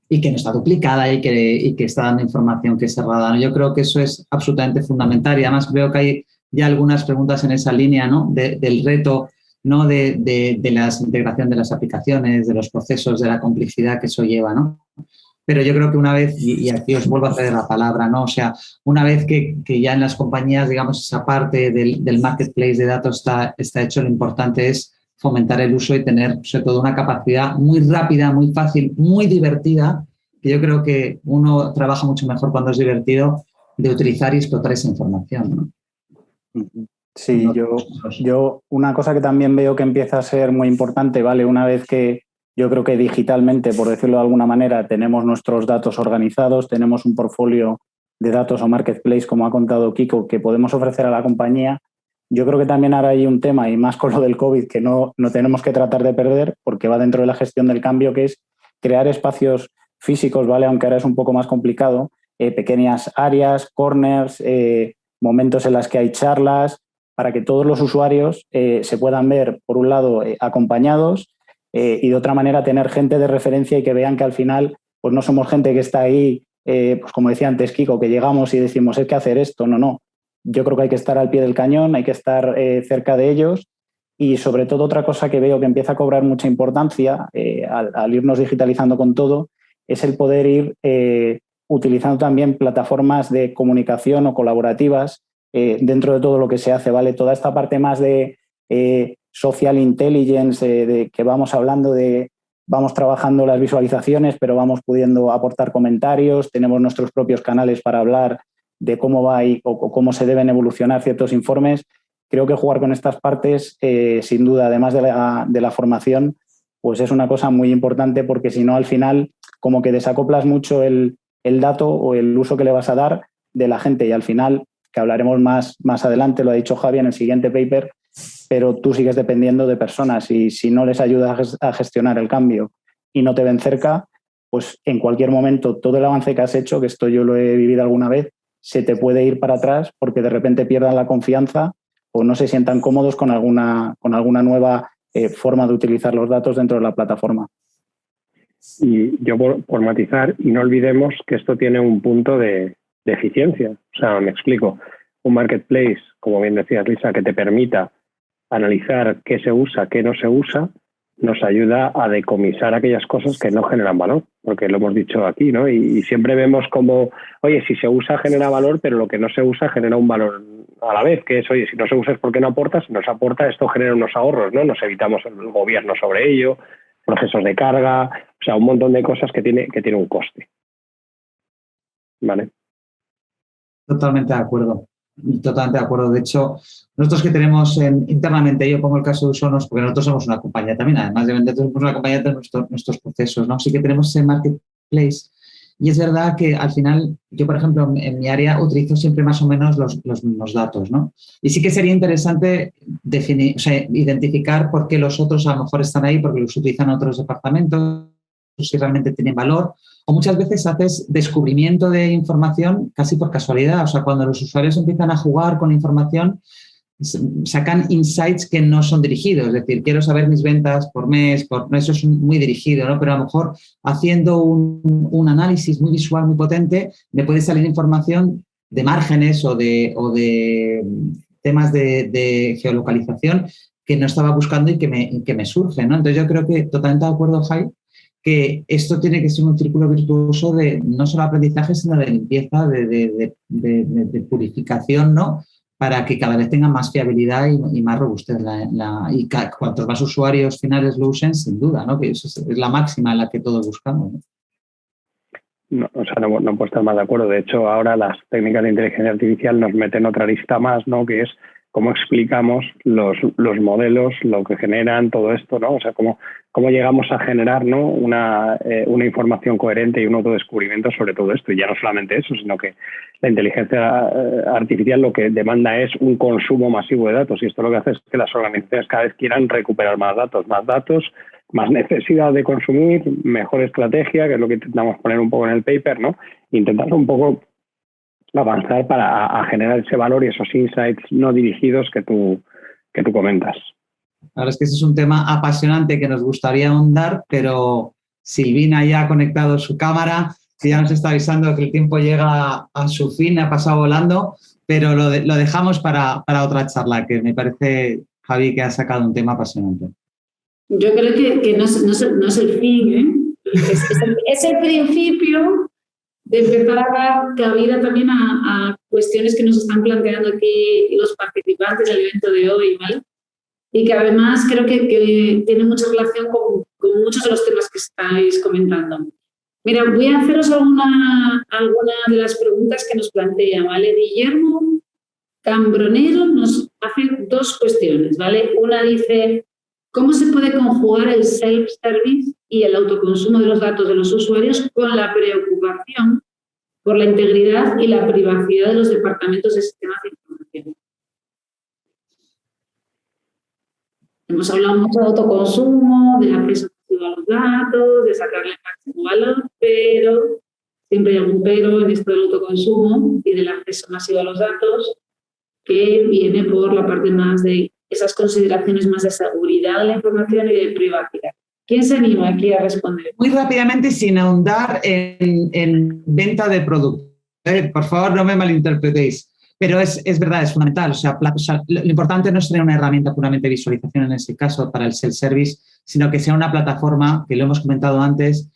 y que no está duplicada y que está dando información que es cerrada, ¿no? Yo creo que eso es absolutamente fundamental y además veo que hay ya algunas preguntas en esa línea, ¿no? Del reto, ¿no? de la integración de las aplicaciones, de los procesos, de la complejidad que eso lleva, ¿no? Pero yo creo que una vez, y aquí os vuelvo a ceder la palabra, ¿no? O sea, una vez que ya en las compañías, digamos, esa parte del marketplace de datos está hecho, lo importante es fomentar el uso y tener, sobre todo, una capacidad muy rápida, muy fácil, muy divertida, que yo creo que uno trabaja mucho mejor cuando es divertido, de utilizar y explotar esa información, ¿no? Sí, yo una cosa que también veo que empieza a ser muy importante, ¿vale? Una vez que yo creo que digitalmente, por decirlo de alguna manera, tenemos nuestros datos organizados, tenemos un portfolio de datos o marketplace, como ha contado Kiko, que podemos ofrecer a la compañía. Yo creo que también ahora hay un tema, y más con lo del COVID, que no tenemos que tratar de perder, porque va dentro de la gestión del cambio, que es crear espacios físicos, ¿vale? Aunque ahora es un poco más complicado, pequeñas áreas, corners, momentos en los que hay charlas, para que todos los usuarios se puedan ver, por un lado, acompañados y de otra manera tener gente de referencia y que vean que al final pues no somos gente que está ahí, pues como decía antes Kiko, que llegamos y decimos hay que hacer esto. No. Yo creo que hay que estar al pie del cañón, hay que estar cerca de ellos y sobre todo otra cosa que veo que empieza a cobrar mucha importancia al irnos digitalizando con todo es el poder ir utilizando también plataformas de comunicación o colaborativas dentro de todo lo que se hace, ¿vale? Toda esta parte más de social intelligence, de que vamos hablando vamos trabajando las visualizaciones, pero vamos pudiendo aportar comentarios, tenemos nuestros propios canales para hablar de cómo va o cómo se deben evolucionar ciertos informes. Creo que jugar con estas partes, sin duda, además de la formación, pues es una cosa muy importante porque si no, al final, como que desacoplas mucho el dato o el uso que le vas a dar de la gente y al final, que hablaremos más adelante, lo ha dicho Javi en el siguiente paper, pero tú sigues dependiendo de personas y si no les ayudas a gestionar el cambio y no te ven cerca, pues en cualquier momento todo el avance que has hecho, que esto yo lo he vivido alguna vez, se te puede ir para atrás porque de repente pierdan la confianza o no se sientan cómodos con alguna nueva forma de utilizar los datos dentro de la plataforma. Y yo por matizar, y no olvidemos que esto tiene un punto de eficiencia. O sea, me explico. Un marketplace, como bien decías, Lisa, que te permita analizar qué se usa, qué no se usa, nos ayuda a decomisar aquellas cosas que no generan valor, porque lo hemos dicho aquí, ¿no? Y siempre vemos como, oye, si se usa genera valor, pero lo que no se usa genera un valor a la vez, que es, oye, si no se usa es porque no aporta, si nos aporta esto genera unos ahorros, ¿no? Nos evitamos el gobierno sobre ello, procesos de carga, o sea, un montón de cosas que tiene un coste. ¿Vale? Totalmente de acuerdo. Totalmente de acuerdo. De hecho, nosotros que tenemos internamente, yo pongo el caso de Usonos, porque nosotros somos una compañía también, además de vender, somos una compañía de nuestros procesos, ¿no? Sí que tenemos ese marketplace. Y es verdad que al final, yo, por ejemplo, en mi área utilizo siempre más o menos los mismos datos, ¿no? Y sí que sería interesante definir, o sea, identificar por qué los otros a lo mejor están ahí, porque los utilizan otros departamentos, si realmente tienen valor. O muchas veces haces descubrimiento de información casi por casualidad. O sea, cuando los usuarios empiezan a jugar con información, sacan insights que no son dirigidos. Es decir, quiero saber mis ventas por mes, eso es muy dirigido, ¿no? Pero a lo mejor haciendo un análisis muy visual, muy potente, me puede salir información de márgenes o de temas de geolocalización que no estaba buscando y que me surge, ¿no? Entonces yo creo que totalmente de acuerdo, Jai, que esto tiene que ser un círculo virtuoso de no solo aprendizaje, sino de limpieza, de purificación, ¿no? Para que cada vez tenga más fiabilidad y más robustez. Y cuantos más usuarios finales lo usen, sin duda, ¿no? Que eso es la máxima en la que todos buscamos, ¿no? No, o sea, no puedo estar más de acuerdo. De hecho, ahora las técnicas de inteligencia artificial nos meten otra lista más, ¿no? Que es cómo explicamos los modelos, lo que generan, todo esto, ¿no? O sea, cómo llegamos a generar, ¿no? una información coherente y un autodescubrimiento sobre todo esto. Y ya no solamente eso, sino que la inteligencia artificial lo que demanda es un consumo masivo de datos. Y esto lo que hace es que las organizaciones cada vez quieran recuperar más datos, más necesidad de consumir, mejor estrategia, que es lo que intentamos poner un poco en el paper, ¿no? Intentar un poco avanzar para generar ese valor y esos insights no dirigidos que tú comentas. Ahora es que ese es un tema apasionante que nos gustaría ahondar, pero Silvina ya ha conectado su cámara, que ya nos está avisando que el tiempo llega a su fin, ha pasado volando, pero lo dejamos para otra charla, que me parece, Javi, que ha sacado un tema apasionante. Yo creo que no es el fin, ¿eh? Es el principio de empezar a dar cabida también a cuestiones que nos están planteando aquí los participantes del evento de hoy, ¿vale? Y que además creo que tiene mucha relación con muchos de los temas que estáis comentando. Mira, voy a haceros alguna de las preguntas que nos plantea, ¿vale? Guillermo Cambronero nos hace dos cuestiones, ¿vale? Una dice, ¿cómo se puede conjugar el self-service y el autoconsumo de los datos de los usuarios con la preocupación por la integridad y la privacidad de los departamentos de sistemas de información? Hemos hablado mucho de autoconsumo, del acceso a los datos, de sacarle el máximo valor, pero siempre hay algún pero en esto del autoconsumo y del acceso masivo a los datos, que viene por la parte más de esas consideraciones más de seguridad de la información y de privacidad. ¿Quién se anima aquí a responder? Muy rápidamente, sin ahondar en venta de producto. Por favor, no me malinterpretéis. Pero es verdad, es fundamental. O sea, lo importante no es tener una herramienta puramente de visualización en ese caso para el self-service, sino que sea una plataforma, que lo hemos comentado antes,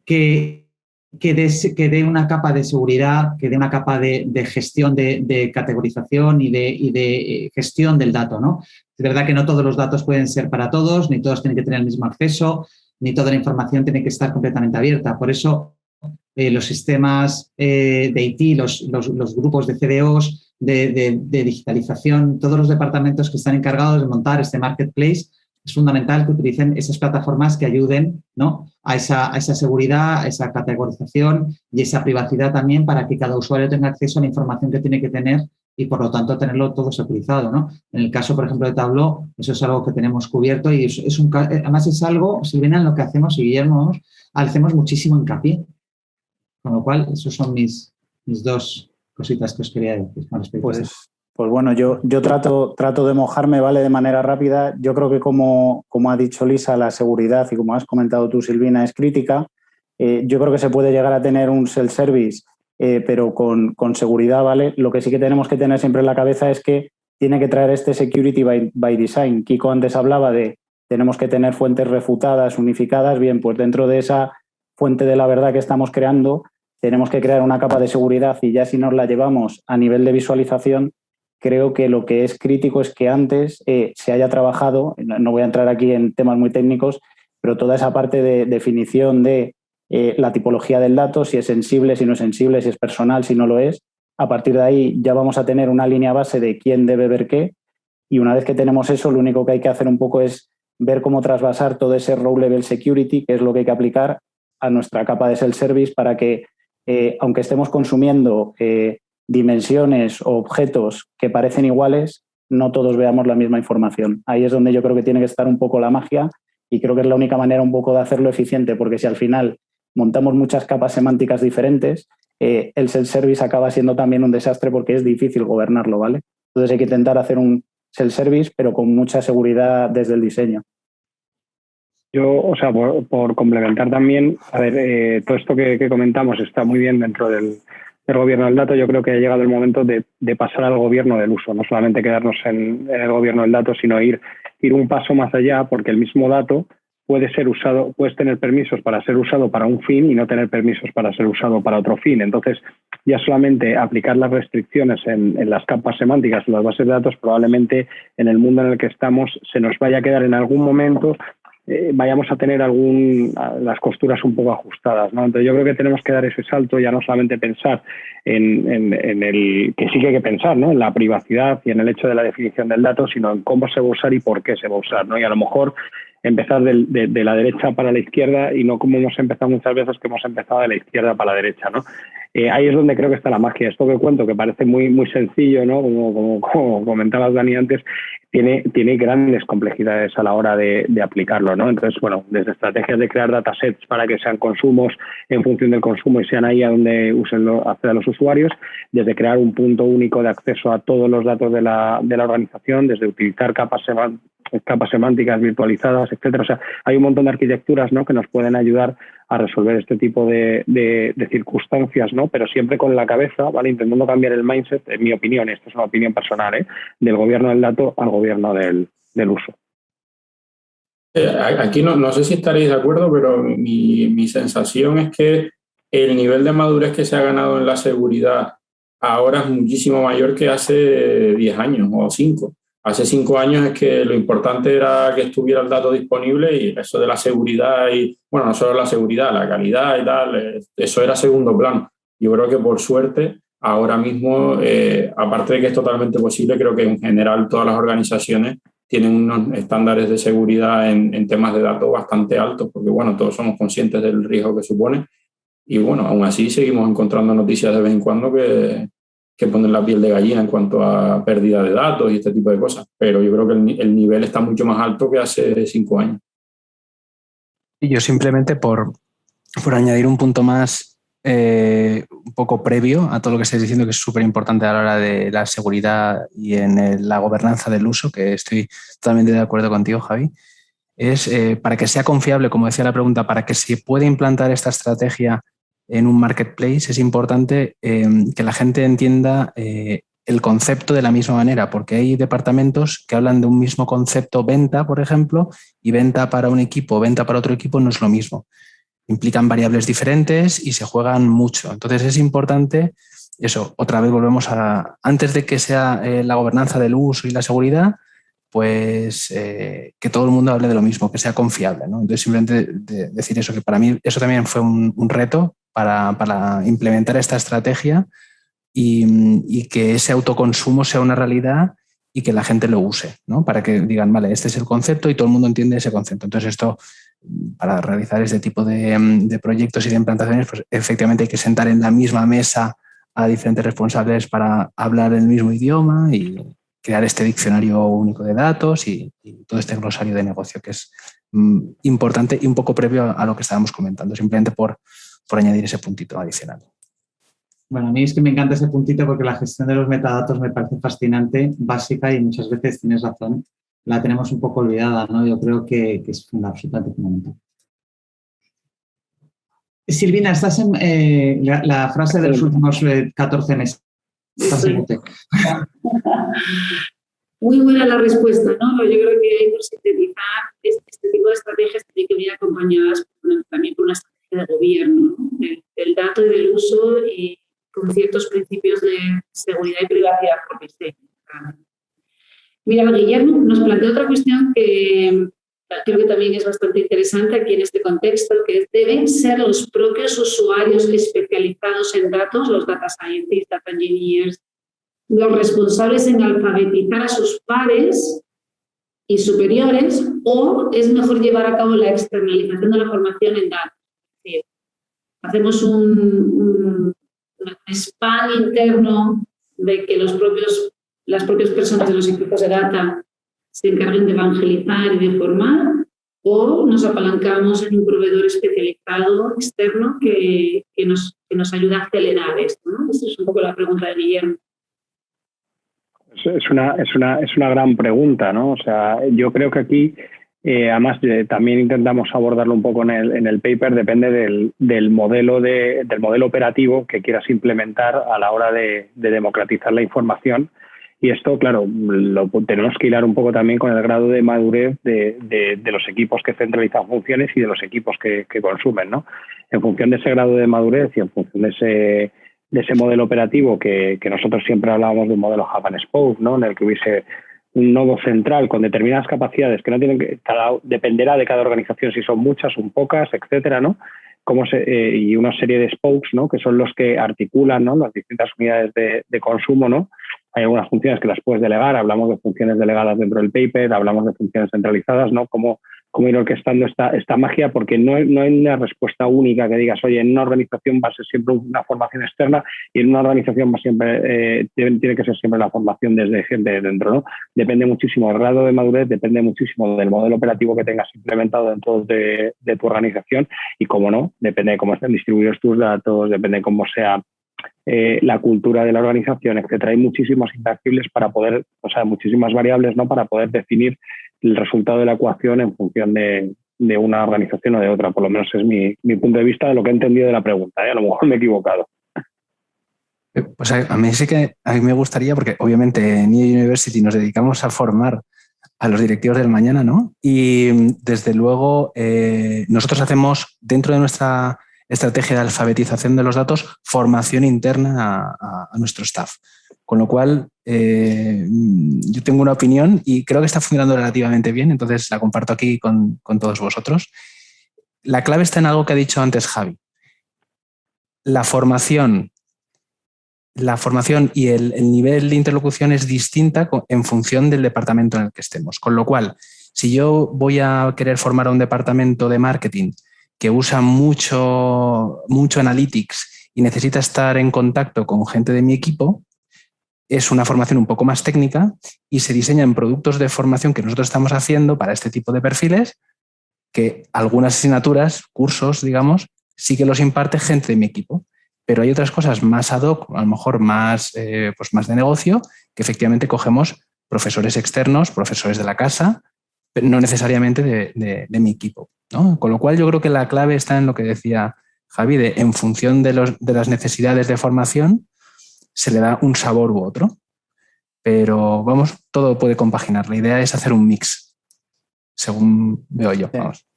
que dé una capa de seguridad, que dé una capa de gestión de categorización y de gestión del dato, ¿no? Es verdad que no todos los datos pueden ser para todos, ni todos tienen que tener el mismo acceso, ni toda la información tiene que estar completamente abierta. Por eso los sistemas de IT, los grupos de CDOs, de digitalización, todos los departamentos que están encargados de montar este marketplace, es fundamental que utilicen esas plataformas que ayuden, ¿no?, a esa seguridad, a esa categorización y esa privacidad también, para que cada usuario tenga acceso a la información que tiene que tener y, por lo tanto, tenerlo todo securizado, ¿no? En el caso, por ejemplo, de Tableau, eso es algo que tenemos cubierto y además es algo, Silvina, en lo que hacemos, y Guillermo, hacemos muchísimo hincapié. Con lo cual, esos son mis dos cositas que os quería decir. Pues bueno, yo trato de mojarme, ¿vale? De manera rápida. Yo creo que como ha dicho Lisa, la seguridad, y como has comentado tú, Silvina, es crítica. Yo creo que se puede llegar a tener un self-service, pero con seguridad, ¿vale? Lo que sí que tenemos que tener siempre en la cabeza es que tiene que traer este security by design. Kiko antes hablaba de tenemos que tener fuentes refutadas, unificadas. Bien, pues dentro de esa fuente de la verdad que estamos creando, tenemos que crear una capa de seguridad, y ya si nos la llevamos a nivel de visualización, creo que lo que es crítico es que antes se haya trabajado, no voy a entrar aquí en temas muy técnicos, pero toda esa parte de definición de la tipología del dato, si es sensible, si no es sensible, si es personal, si no lo es. A partir de ahí ya vamos a tener una línea base de quién debe ver qué, y una vez que tenemos eso, lo único que hay que hacer un poco es ver cómo trasvasar todo ese row level security, que es lo que hay que aplicar a nuestra capa de self-service para que, aunque estemos consumiendo dimensiones o objetos que parecen iguales, no todos veamos la misma información. Ahí es donde yo creo que tiene que estar un poco la magia, y creo que es la única manera un poco de hacerlo eficiente, porque si al final montamos muchas capas semánticas diferentes, el self-service acaba siendo también un desastre porque es difícil gobernarlo, ¿vale? Entonces hay que intentar hacer un self-service, pero con mucha seguridad desde el diseño. Yo, o sea, por complementar también, a ver, todo esto que comentamos está muy bien dentro del gobierno del dato. Yo creo que ha llegado el momento de pasar al gobierno del uso, no solamente quedarnos en el gobierno del dato, sino ir un paso más allá, porque el mismo dato puede ser usado, puedes tener permisos para ser usado para un fin y no tener permisos para ser usado para otro fin. Entonces, ya solamente aplicar las restricciones en las capas semánticas, en las bases de datos, probablemente en el mundo en el que estamos se nos vaya a quedar en algún momento, vayamos a tener las costuras un poco ajustadas, ¿no? Entonces yo creo que tenemos que dar ese salto, ya no solamente pensar en el que sí que hay que pensar, ¿no? En la privacidad y en el hecho de la definición del dato, sino en cómo se va a usar y por qué se va a usar, ¿no? Y a lo mejor empezar de la derecha para la izquierda, y no como hemos empezado muchas veces, que hemos empezado de la izquierda para la derecha, ¿no? Ahí es donde creo que está la magia. Esto que cuento, que parece muy, muy sencillo, ¿no? Como comentabas, Dani, antes, tiene grandes complejidades a la hora de aplicarlo, ¿no? Entonces, bueno, desde estrategias de crear datasets para que sean consumos en función del consumo y sean ahí a donde accedan los usuarios, desde crear un punto único de acceso a todos los datos de la organización, desde utilizar capas semánticas virtualizadas, etcétera. O sea, hay un montón de arquitecturas, ¿no?, que nos pueden ayudar a resolver este tipo de circunstancias, ¿no? Pero siempre con la cabeza, ¿vale?, intentando cambiar el mindset, en mi opinión, esto es una opinión personal, del gobierno del dato al gobierno del uso. Aquí no sé si estaréis de acuerdo, pero mi sensación es que el nivel de madurez que se ha ganado en la seguridad ahora es muchísimo mayor que hace 10 años o 5. Hace 5 años es que lo importante era que estuviera el dato disponible, y eso de la seguridad y, bueno, no solo la seguridad, la calidad y tal, eso era segundo plano. Yo creo que por suerte ahora mismo, aparte de que es totalmente posible, creo que en general todas las organizaciones tienen unos estándares de seguridad en temas de datos bastante altos, porque, bueno, todos somos conscientes del riesgo que supone, y, bueno, aún así seguimos encontrando noticias de vez en cuando que ponen la piel de gallina en cuanto a pérdida de datos y este tipo de cosas. Pero yo creo que el nivel está mucho más alto que hace 5 años. Y yo simplemente por añadir un punto más, un poco previo a todo lo que estáis diciendo, que es súper importante a la hora de la seguridad y en la gobernanza del uso, que estoy totalmente de acuerdo contigo, Javi, es para que sea confiable, como decía la pregunta, para que se pueda implantar esta estrategia en un marketplace, es importante que la gente entienda el concepto de la misma manera, porque hay departamentos que hablan de un mismo concepto, venta, por ejemplo, y venta para un equipo, venta para otro equipo no es lo mismo. Implican variables diferentes y se juegan mucho. Entonces es importante, eso, otra vez volvemos a, antes de que sea la gobernanza del uso y la seguridad, pues que todo el mundo hable de lo mismo, que sea confiable, ¿no? Entonces simplemente decir eso, que para mí eso también fue un reto para implementar esta estrategia y que ese autoconsumo sea una realidad y que la gente lo use, ¿no? Para que digan, vale, este es el concepto y todo el mundo entiende ese concepto. Entonces esto, para realizar este tipo de proyectos y de implantaciones, pues efectivamente hay que sentar en la misma mesa a diferentes responsables para hablar el mismo idioma y crear este diccionario único de datos y todo este glosario de negocio, que es importante y un poco previo a lo que estábamos comentando, simplemente por añadir ese puntito adicional. Bueno, a mí es que me encanta ese puntito porque la gestión de los metadatos me parece fascinante, básica y muchas veces tienes razón, la tenemos un poco olvidada, ¿no? Yo creo que es absolutamente fundamental. Silvina, estás en la frase de los últimos 14 meses. Estás en bote. Muy buena la respuesta, ¿no? Yo creo que hay por sintetizar este tipo de estrategias tienen que venir acompañadas también por una estrategia de gobierno, ¿no? Del dato y del uso y con ciertos principios de seguridad y privacidad por diseño. Mira, Guillermo nos plantea otra cuestión que creo que también es bastante interesante aquí en este contexto, que es, deben ser los propios usuarios especializados en datos, los data scientists, data engineers, los responsables en alfabetizar a sus pares y superiores, o es mejor llevar a cabo la externalización de la formación en datos. Es decir, hacemos un spam interno de que las propias personas de los equipos de data se encarguen de evangelizar y de formar, o nos apalancamos en un proveedor especializado externo que nos ayuda a acelerar esto, ¿no? Esa es un poco la pregunta de Guillermo. Es una gran pregunta, ¿no? O sea, yo creo que aquí, además, también intentamos abordarlo un poco en el paper, depende del modelo operativo que quieras implementar a la hora de democratizar la información. Y esto, claro, lo tenemos que hilar un poco también con el grado de madurez de los equipos que centralizan funciones y de los equipos que consumen, ¿no? En función de ese grado de madurez y en función de ese modelo operativo que nosotros siempre hablábamos de un modelo hub and spoke, ¿no? En el que hubiese un nodo central con determinadas capacidades que no tienen que dependerá de cada organización si son muchas, son pocas, etcétera, ¿no? Y una serie de spokes, ¿no? Que son los que articulan, ¿no? Las distintas unidades de consumo, ¿no? Hay algunas funciones que las puedes delegar, hablamos de funciones delegadas dentro del paper, hablamos de funciones centralizadas, ¿no? Cómo ir orquestando esta magia, porque no hay una respuesta única que digas, oye, en una organización va a ser siempre una formación externa y en una organización tiene que ser siempre la formación desde gente de dentro, ¿no? Depende muchísimo del grado de madurez, depende muchísimo del modelo operativo que tengas implementado dentro de tu organización y, como no, depende de cómo estén distribuidos tus datos, depende de cómo sea la cultura de la organización, etcétera. Hay muchísimos intangibles muchísimas variables, ¿no? Para poder definir el resultado de la ecuación en función de una organización o de otra. Por lo menos es mi punto de vista de lo que he entendido de la pregunta, ¿eh? A lo mejor me he equivocado. Pues a mí sí que a mí me gustaría, porque obviamente en EA University nos dedicamos a formar a los directivos del mañana, ¿no? Y desde luego nosotros hacemos dentro de nuestra estrategia de alfabetización de los datos formación interna a nuestro staff. Con lo cual, yo tengo una opinión y creo que está funcionando relativamente bien, entonces la comparto aquí con todos vosotros. La clave está en algo que ha dicho antes Javi. La formación y el nivel de interlocución es distinta en función del departamento en el que estemos. Con lo cual, si yo voy a querer formar a un departamento de marketing que usa mucho analytics y necesita estar en contacto con gente de mi equipo, es una formación un poco más técnica y se diseñan productos de formación que nosotros estamos haciendo para este tipo de perfiles, que algunas asignaturas, cursos, digamos, sí que los imparte gente de mi equipo. Pero hay otras cosas más ad hoc, a lo mejor más de negocio, que efectivamente cogemos profesores externos, profesores de la casa, pero no necesariamente de mi equipo, ¿no? Con lo cual yo creo que la clave está en lo que decía Javi, en función de las necesidades de formación, se le da un sabor u otro. Pero vamos, todo puede compaginar. La idea es hacer un mix, según veo yo. Vamos.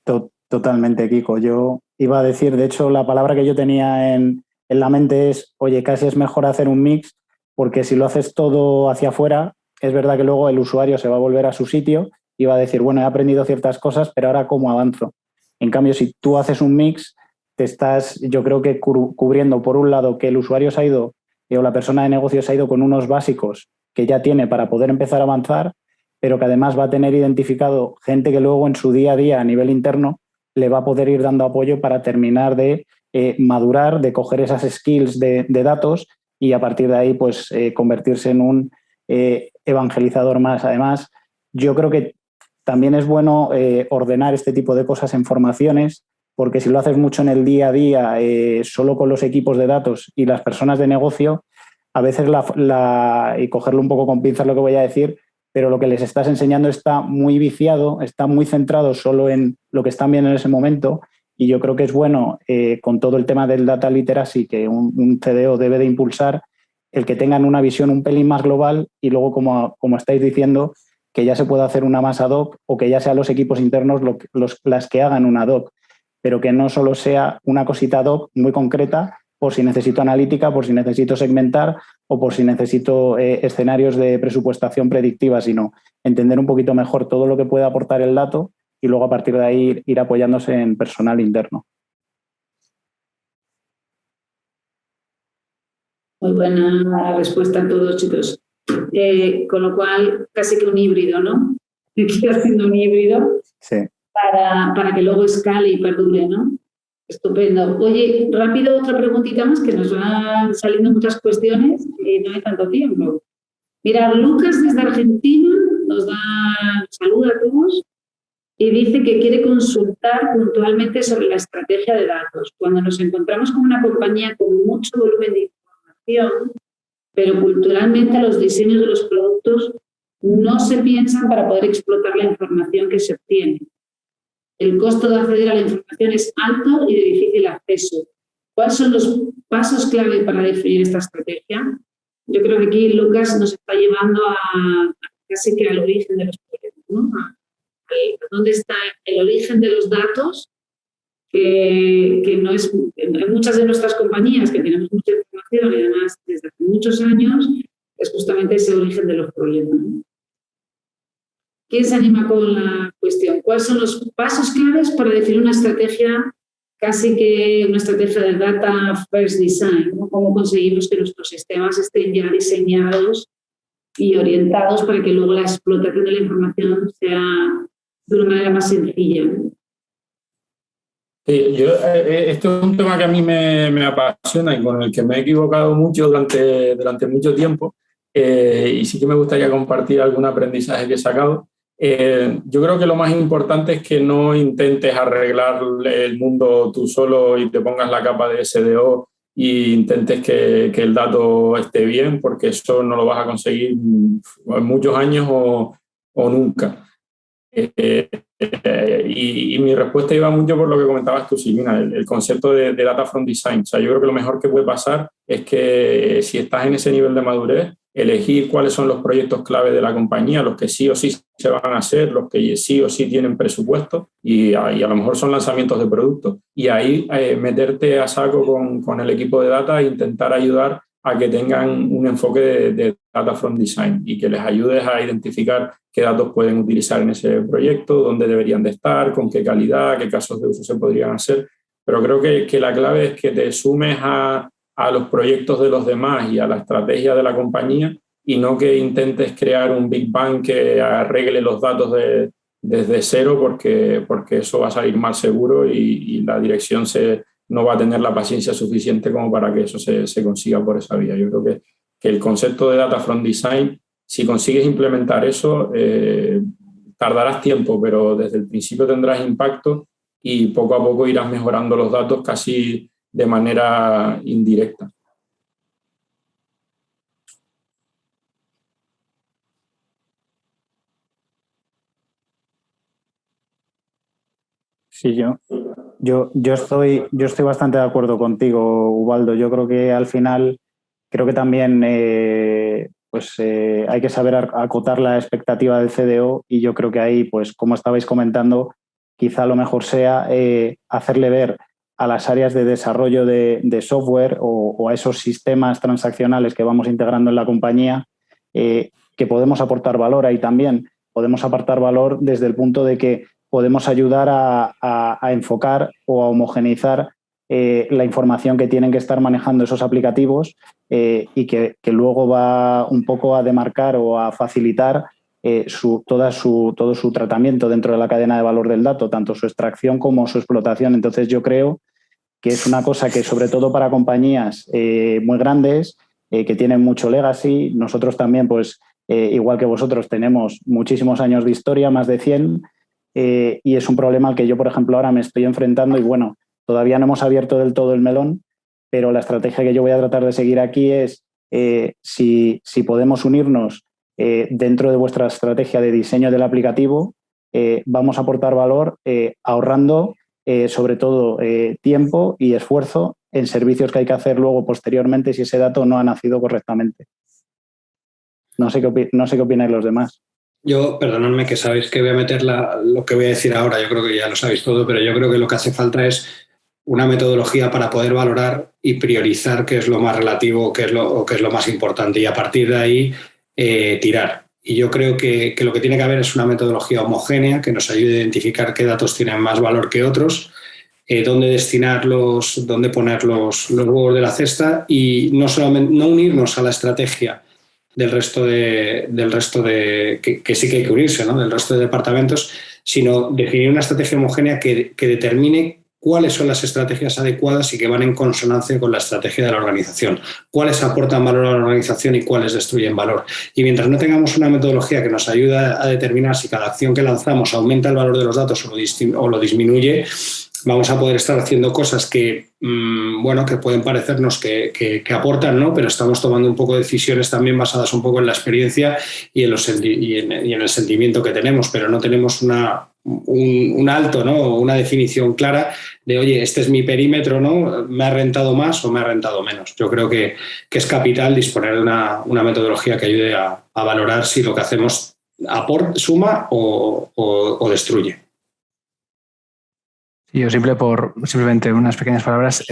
Totalmente, Kiko. Yo iba a decir, de hecho, la palabra que yo tenía en la mente es, oye, casi es mejor hacer un mix, porque si lo haces todo hacia afuera, es verdad que luego el usuario se va a volver a su sitio y va a decir, bueno, he aprendido ciertas cosas, pero ahora ¿cómo avanzo? En cambio, si tú haces un mix, te estás, yo creo que cubriendo, por un lado, que el usuario se ha ido o la persona de negocio se ha ido con unos básicos que ya tiene para poder empezar a avanzar, pero que además va a tener identificado gente que luego en su día a día a nivel interno le va a poder ir dando apoyo para terminar de madurar, de coger esas skills de datos y a partir de ahí pues convertirse en un evangelizador más. Además, yo creo que también es bueno ordenar este tipo de cosas en formaciones porque si lo haces mucho en el día a día, solo con los equipos de datos y las personas de negocio, a veces y cogerlo un poco con pinzas lo que voy a decir, pero lo que les estás enseñando está muy viciado, está muy centrado solo en lo que están viendo en ese momento, y yo creo que es bueno, con todo el tema del data literacy que un CDO debe de impulsar, el que tengan una visión un pelín más global y luego, como estáis diciendo, que ya se pueda hacer una más ad hoc o que ya sean los equipos internos las que hagan una ad hoc, pero que no solo sea una cosita ad hoc muy concreta por si necesito analítica, por si necesito segmentar o por si necesito escenarios de presupuestación predictiva, sino entender un poquito mejor todo lo que puede aportar el dato y luego a partir de ahí ir apoyándose en personal interno. Muy buena respuesta a todos, chicos. Con lo cual, casi que un híbrido, ¿no? Estoy haciendo un híbrido sí. para que luego escale y perdure, ¿no? Estupendo. Oye, rápido, otra preguntita más, que nos van saliendo muchas cuestiones y no hay tanto tiempo. Mira, Lucas desde Argentina nos da saludos a todos y dice que quiere consultar puntualmente sobre la estrategia de datos. Cuando nos encontramos con una compañía con mucho volumen de información, pero culturalmente los diseños de los productos no se piensan para poder explotar la información que se obtiene. El costo de acceder a la información es alto y de difícil acceso. ¿Cuáles son los pasos clave para definir esta estrategia? Yo creo que aquí Lucas nos está llevando a casi que al origen de los proyectos, ¿no? ¿Dónde está el origen de los datos? Que no es, en muchas de nuestras compañías que tenemos mucha información y además desde hace muchos años, es justamente ese origen de los problemas, ¿no? ¿Quién se anima con la cuestión? ¿Cuáles son los pasos claves para definir una estrategia, casi que una estrategia de data first design, ¿no? ¿Cómo conseguimos que nuestros sistemas estén ya diseñados y orientados para que luego la explotación de la información sea de una manera más sencilla, ¿no? Sí, este es un tema que a mí me apasiona y con el que me he equivocado mucho durante mucho tiempo, y sí que me gustaría compartir algún aprendizaje que he sacado. Yo creo que lo más importante es que no intentes arreglar el mundo tú solo y te pongas la capa de SDO e intentes que el dato esté bien, porque eso no lo vas a conseguir en muchos años o nunca. Y mi respuesta iba mucho por lo que comentabas tú, Silvina, el concepto de data from design. O sea, yo creo que lo mejor que puede pasar es que si estás en ese nivel de madurez, elegir cuáles son los proyectos clave de la compañía, los que sí o sí se van a hacer, los que sí o sí tienen presupuesto y a lo mejor son lanzamientos de productos. Y ahí meterte a saco con el equipo de data e intentar ayudar a que tengan un enfoque de data from design y que les ayudes a identificar qué datos pueden utilizar en ese proyecto, dónde deberían de estar, con qué calidad, qué casos de uso se podrían hacer. Pero creo que la clave es que te sumes a los proyectos de los demás y a la estrategia de la compañía y no que intentes crear un Big Bang que arregle los datos desde cero porque eso va a salir mal seguro y la dirección no va a tener la paciencia suficiente como para que eso se consiga por esa vía. Yo creo que el concepto de Data from Design, si consigues implementar eso, tardarás tiempo, pero desde el principio tendrás impacto y poco a poco irás mejorando los datos casi de manera indirecta. Sí, yo estoy bastante de acuerdo contigo, Ubaldo. Yo creo que al final, creo que también hay que saber acotar la expectativa del CDO y yo creo que ahí, pues como estabais comentando, quizá lo mejor sea hacerle ver a las áreas de desarrollo de software o a esos sistemas transaccionales que vamos integrando en la compañía que podemos aportar valor ahí también. Podemos aportar valor desde el punto de que podemos ayudar a enfocar o a homogeneizar la información que tienen que estar manejando esos aplicativos y que luego va un poco a demarcar o a facilitar todo su tratamiento dentro de la cadena de valor del dato, tanto su extracción como su explotación. Entonces yo creo que es una cosa que sobre todo para compañías muy grandes que tienen mucho legacy, nosotros también pues igual que vosotros tenemos muchísimos años de historia, más de 100, y es un problema al que yo, por ejemplo, ahora me estoy enfrentando y bueno, todavía no hemos abierto del todo el melón, pero la estrategia que yo voy a tratar de seguir aquí es si podemos unirnos dentro de vuestra estrategia de diseño del aplicativo, vamos a aportar valor ahorrando sobre todo tiempo y esfuerzo en servicios que hay que hacer luego posteriormente si ese dato no ha nacido correctamente. No sé qué opináis los demás. Yo, perdonadme que sabéis que voy a meter lo que voy a decir ahora, yo creo que ya lo sabéis todo, pero yo creo que lo que hace falta es una metodología para poder valorar y priorizar qué es lo más relativo, qué es lo más importante, y a partir de ahí tirar. Y yo creo que lo que tiene que haber es una metodología homogénea que nos ayude a identificar qué datos tienen más valor que otros, dónde destinarlos, dónde poner los huevos de la cesta, y no unirnos a la estrategia del resto de que sí que hay que unirse, ¿no? Del resto de departamentos, sino definir una estrategia homogénea que determine cuáles son las estrategias adecuadas y que van en consonancia con la estrategia de la organización, cuáles aportan valor a la organización y cuáles destruyen valor. Y mientras no tengamos una metodología que nos ayude a determinar si cada acción que lanzamos aumenta el valor de los datos o lo disminuye, vamos a poder estar haciendo cosas que pueden parecernos que aportan, ¿no? Pero estamos tomando un poco de decisiones también basadas un poco en la experiencia y en el sentimiento que tenemos, pero no tenemos un alto, ¿no? Una definición clara de, oye, este es mi perímetro, ¿no? ¿Me ha rentado más o me ha rentado menos? Yo creo que es capital disponer de una metodología que ayude a valorar si lo que hacemos suma o destruye. Yo simplemente unas pequeñas palabras,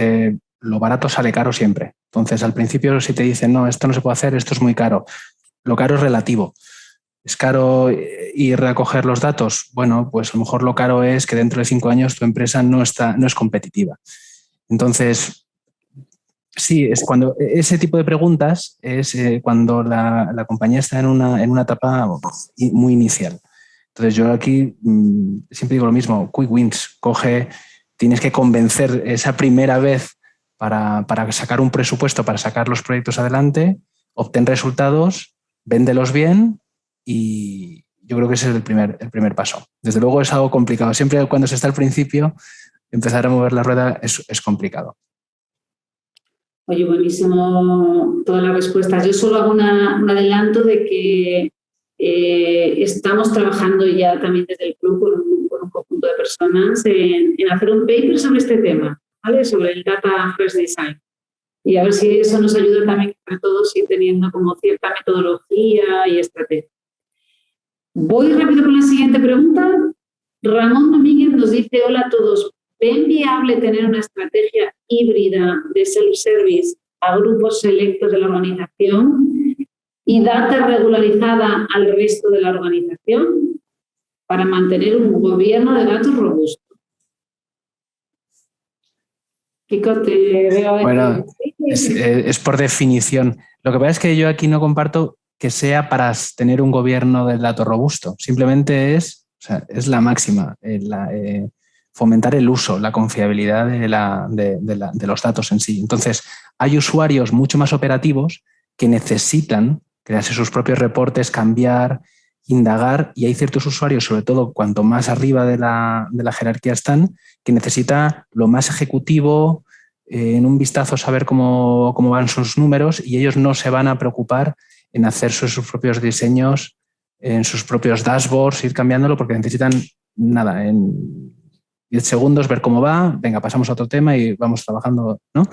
lo barato sale caro siempre. Entonces, al principio si te dicen, no, esto no se puede hacer, esto es muy caro. Lo caro es relativo. ¿Es caro ir a recoger los datos? Bueno, pues a lo mejor lo caro es que dentro de 5 años tu empresa no es competitiva. Entonces, sí, es cuando ese tipo de preguntas es cuando la compañía está en una etapa muy inicial. Entonces yo aquí siempre digo lo mismo, quick wins, tienes que convencer esa primera vez para sacar un presupuesto, para sacar los proyectos adelante, obtén resultados, véndelos bien y yo creo que ese es el primer paso. Desde luego es algo complicado, siempre cuando se está al principio, empezar a mover la rueda es complicado. Oye, buenísimo todas las respuestas. Yo solo hago un adelanto de que estamos trabajando ya también desde el club con un conjunto de personas en hacer un paper sobre este tema, ¿vale? Sobre el Data First Design. Y a ver si eso nos ayuda también a todos ir teniendo como cierta metodología y estrategia. Voy rápido con la siguiente pregunta. Ramón Domínguez nos dice, hola a todos, ¿ven viable tener una estrategia híbrida de self-service a grupos selectos de la organización y data regularizada al resto de la organización para mantener un gobierno de datos robusto? Kiko, te veo. Bueno, es por definición. Lo que pasa es que yo aquí no comparto que sea para tener un gobierno del dato robusto. Simplemente es la máxima, fomentar el uso, la confiabilidad de los datos en sí. Entonces, hay usuarios mucho más operativos que necesitan crearse sus propios reportes, cambiar, indagar, y hay ciertos usuarios, sobre todo cuanto más arriba de la jerarquía están, que necesita lo más ejecutivo, en un vistazo saber cómo van sus números, y ellos no se van a preocupar en hacer sus propios diseños, en sus propios dashboards, ir cambiándolo, porque necesitan nada, en 10 segundos ver cómo va, venga, pasamos a otro tema y vamos trabajando, ¿no?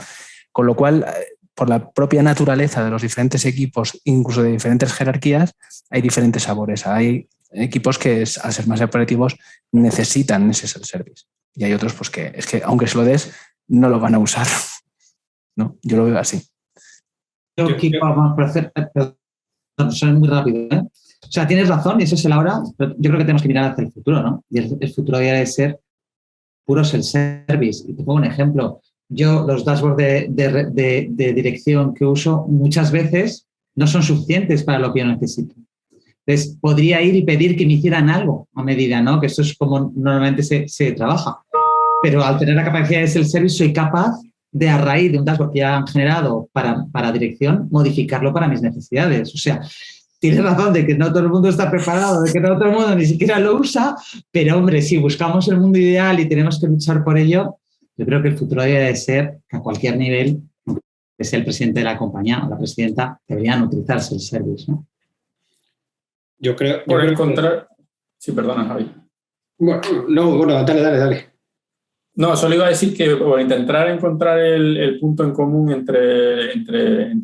Con lo cual, por la propia naturaleza de los diferentes equipos, incluso de diferentes jerarquías, hay diferentes sabores. Hay equipos que, al ser más operativos, necesitan ese self-service. Y hay otros pues que es que, aunque se lo des, no lo van a usar. ¿No? Yo lo veo así. Yo aquí vamos a hacer... Soy muy rápido, ¿eh? O sea, tienes razón y eso es el ahora, pero yo creo que tenemos que mirar hacia el futuro, ¿no? Y el futuro debe ser puro self-service. Y te pongo un ejemplo. Yo los dashboards de dirección que uso muchas veces no son suficientes para lo que yo necesito. Entonces, podría ir y pedir que me hicieran algo a medida, ¿no? Que esto es como normalmente se trabaja. Pero al tener la capacidad de self-service soy capaz de, a raíz de un dashboard que ya han generado para dirección, modificarlo para mis necesidades. O sea, tienes razón de que no todo el mundo está preparado, de que no todo el mundo ni siquiera lo usa, pero hombre, si buscamos el mundo ideal y tenemos que luchar por ello, yo creo que el futuro debe ser que a cualquier nivel, que sea el presidente de la compañía o la presidenta, deberían utilizarse el service, ¿no? Yo creo... Por el contrario... Sí, perdona, Javi. Bueno, dale. No, solo iba a decir que por intentar encontrar el punto en común entre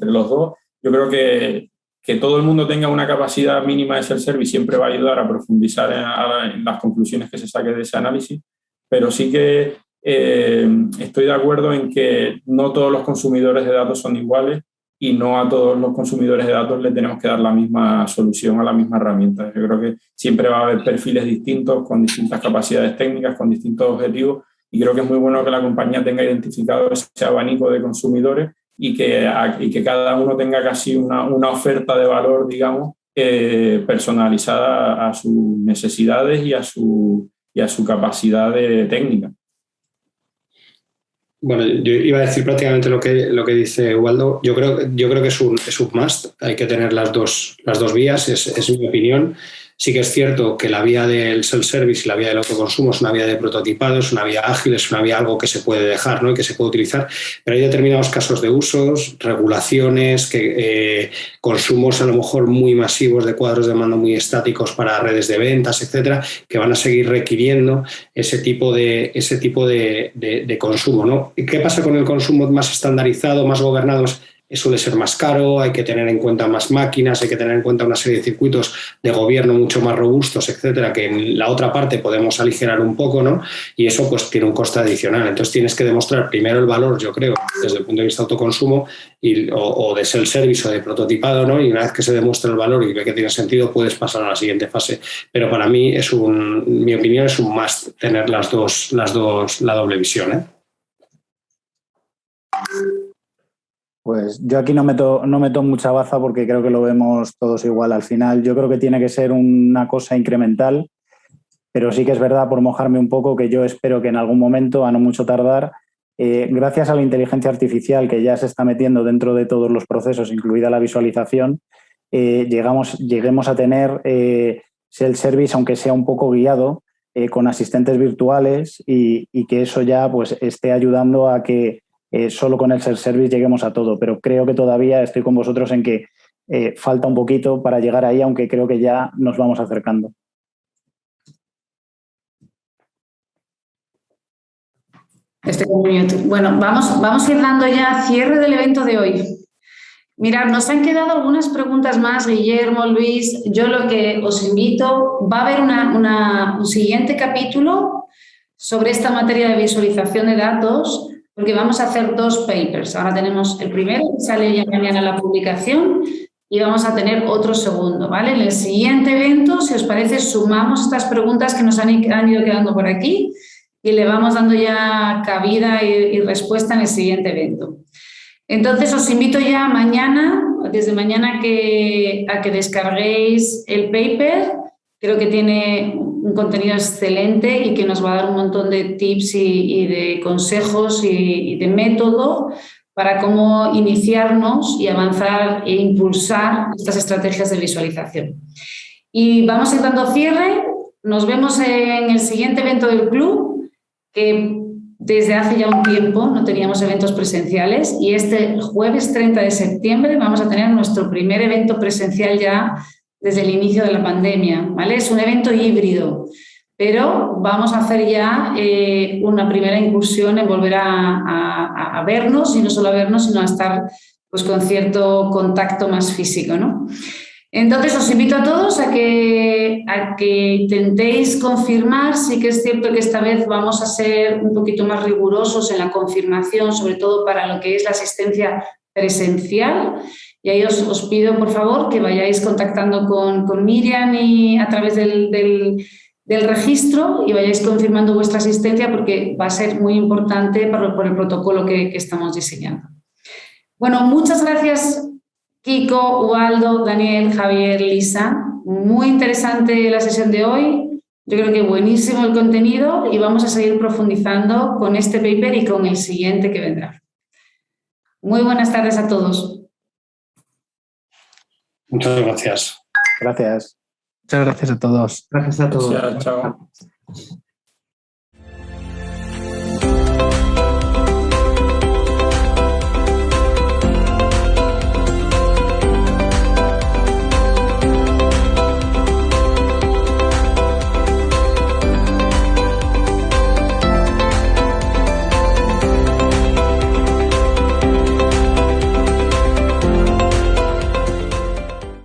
los dos, yo creo que todo el mundo tenga una capacidad mínima de self-service siempre va a ayudar a profundizar en las conclusiones que se saquen de ese análisis, pero sí que estoy de acuerdo en que no todos los consumidores de datos son iguales y no a todos los consumidores de datos le tenemos que dar la misma solución a la misma herramienta. Yo creo que siempre va a haber perfiles distintos, con distintas capacidades técnicas, con distintos objetivos, y creo que es muy bueno que la compañía tenga identificado ese abanico de consumidores y que cada uno tenga casi una oferta de valor, digamos, personalizada a sus necesidades y a su capacidad técnica. Bueno, yo iba a decir prácticamente lo que dice Ubaldo. Yo creo que es un must. Hay que tener las dos vías, es mi opinión. Sí que es cierto que la vía del self-service y la vía del autoconsumo es una vía de prototipado, es una vía ágil, es una vía algo que se puede dejar, ¿no? Y que se puede utilizar, pero hay determinados casos de usos, regulaciones, consumos a lo mejor muy masivos de cuadros de mando muy estáticos para redes de ventas, etcétera, que van a seguir requiriendo ese tipo de consumo, ¿no? ¿Y qué pasa con el consumo más estandarizado, más gobernado? Suele ser más caro, hay que tener en cuenta más máquinas, hay que tener en cuenta una serie de circuitos de gobierno mucho más robustos, etcétera, que en la otra parte podemos aligerar un poco, ¿no? Y eso pues tiene un coste adicional. Entonces tienes que demostrar primero el valor, yo creo, desde el punto de vista de autoconsumo o de self-service o de prototipado, ¿no? Y una vez que se demuestra el valor y ve que tiene sentido, puedes pasar a la siguiente fase. Pero para mí mi opinión es un must tener la doble visión, ¿eh? Pues yo aquí no meto mucha baza porque creo que lo vemos todos igual. Al final yo creo que tiene que ser una cosa incremental, pero sí que es verdad, por mojarme un poco, que yo espero que en algún momento, a no mucho tardar, gracias a la inteligencia artificial que ya se está metiendo dentro de todos los procesos, incluida la visualización, lleguemos a tener self-service, aunque sea un poco guiado, con asistentes virtuales y que eso ya pues esté ayudando a que solo con el self-service lleguemos a todo, pero creo que todavía estoy con vosotros en que falta un poquito para llegar ahí, aunque creo que ya nos vamos acercando. Bueno, vamos a ir dando ya cierre del evento de hoy. Mirad, nos han quedado algunas preguntas más, Guillermo, Luis. Yo lo que os invito, va a haber un siguiente capítulo sobre esta materia de visualización de datos, porque vamos a hacer 2 papers. Ahora tenemos el primero, que sale ya mañana la publicación, y vamos a tener otro segundo, ¿vale? En el siguiente evento, si os parece, sumamos estas preguntas que nos han ido quedando por aquí y le vamos dando ya cabida y respuesta en el siguiente evento. Entonces, os invito ya mañana, desde mañana, a que descarguéis el paper. Creo que tiene un contenido excelente y que nos va a dar un montón de tips y de consejos y de método para cómo iniciarnos y avanzar e impulsar estas estrategias de visualización. Y vamos a ir dando cierre. Nos vemos en el siguiente evento del club, que desde hace ya un tiempo no teníamos eventos presenciales, y este jueves 30 de septiembre vamos a tener nuestro primer evento presencial ya desde el inicio de la pandemia, ¿vale? Es un evento híbrido, pero vamos a hacer ya una primera incursión en volver a vernos, y no solo a vernos, sino a estar pues, con cierto contacto más físico, ¿no? Entonces, os invito a todos a que intentéis confirmar. Sí que es cierto que esta vez vamos a ser un poquito más rigurosos en la confirmación, sobre todo para lo que es la asistencia presencial. Y ahí os pido, por favor, que vayáis contactando con Miriam y a través del registro y vayáis confirmando vuestra asistencia, porque va a ser muy importante por el protocolo que estamos diseñando. Bueno, muchas gracias, Kiko, Ubaldo, Daniel, Javier, Lisa. Muy interesante la sesión de hoy. Yo creo que buenísimo el contenido y vamos a seguir profundizando con este paper y con el siguiente que vendrá. Muy buenas tardes a todos. Muchas gracias. Gracias. Muchas gracias a todos. Gracias a todos. Gracias, chao.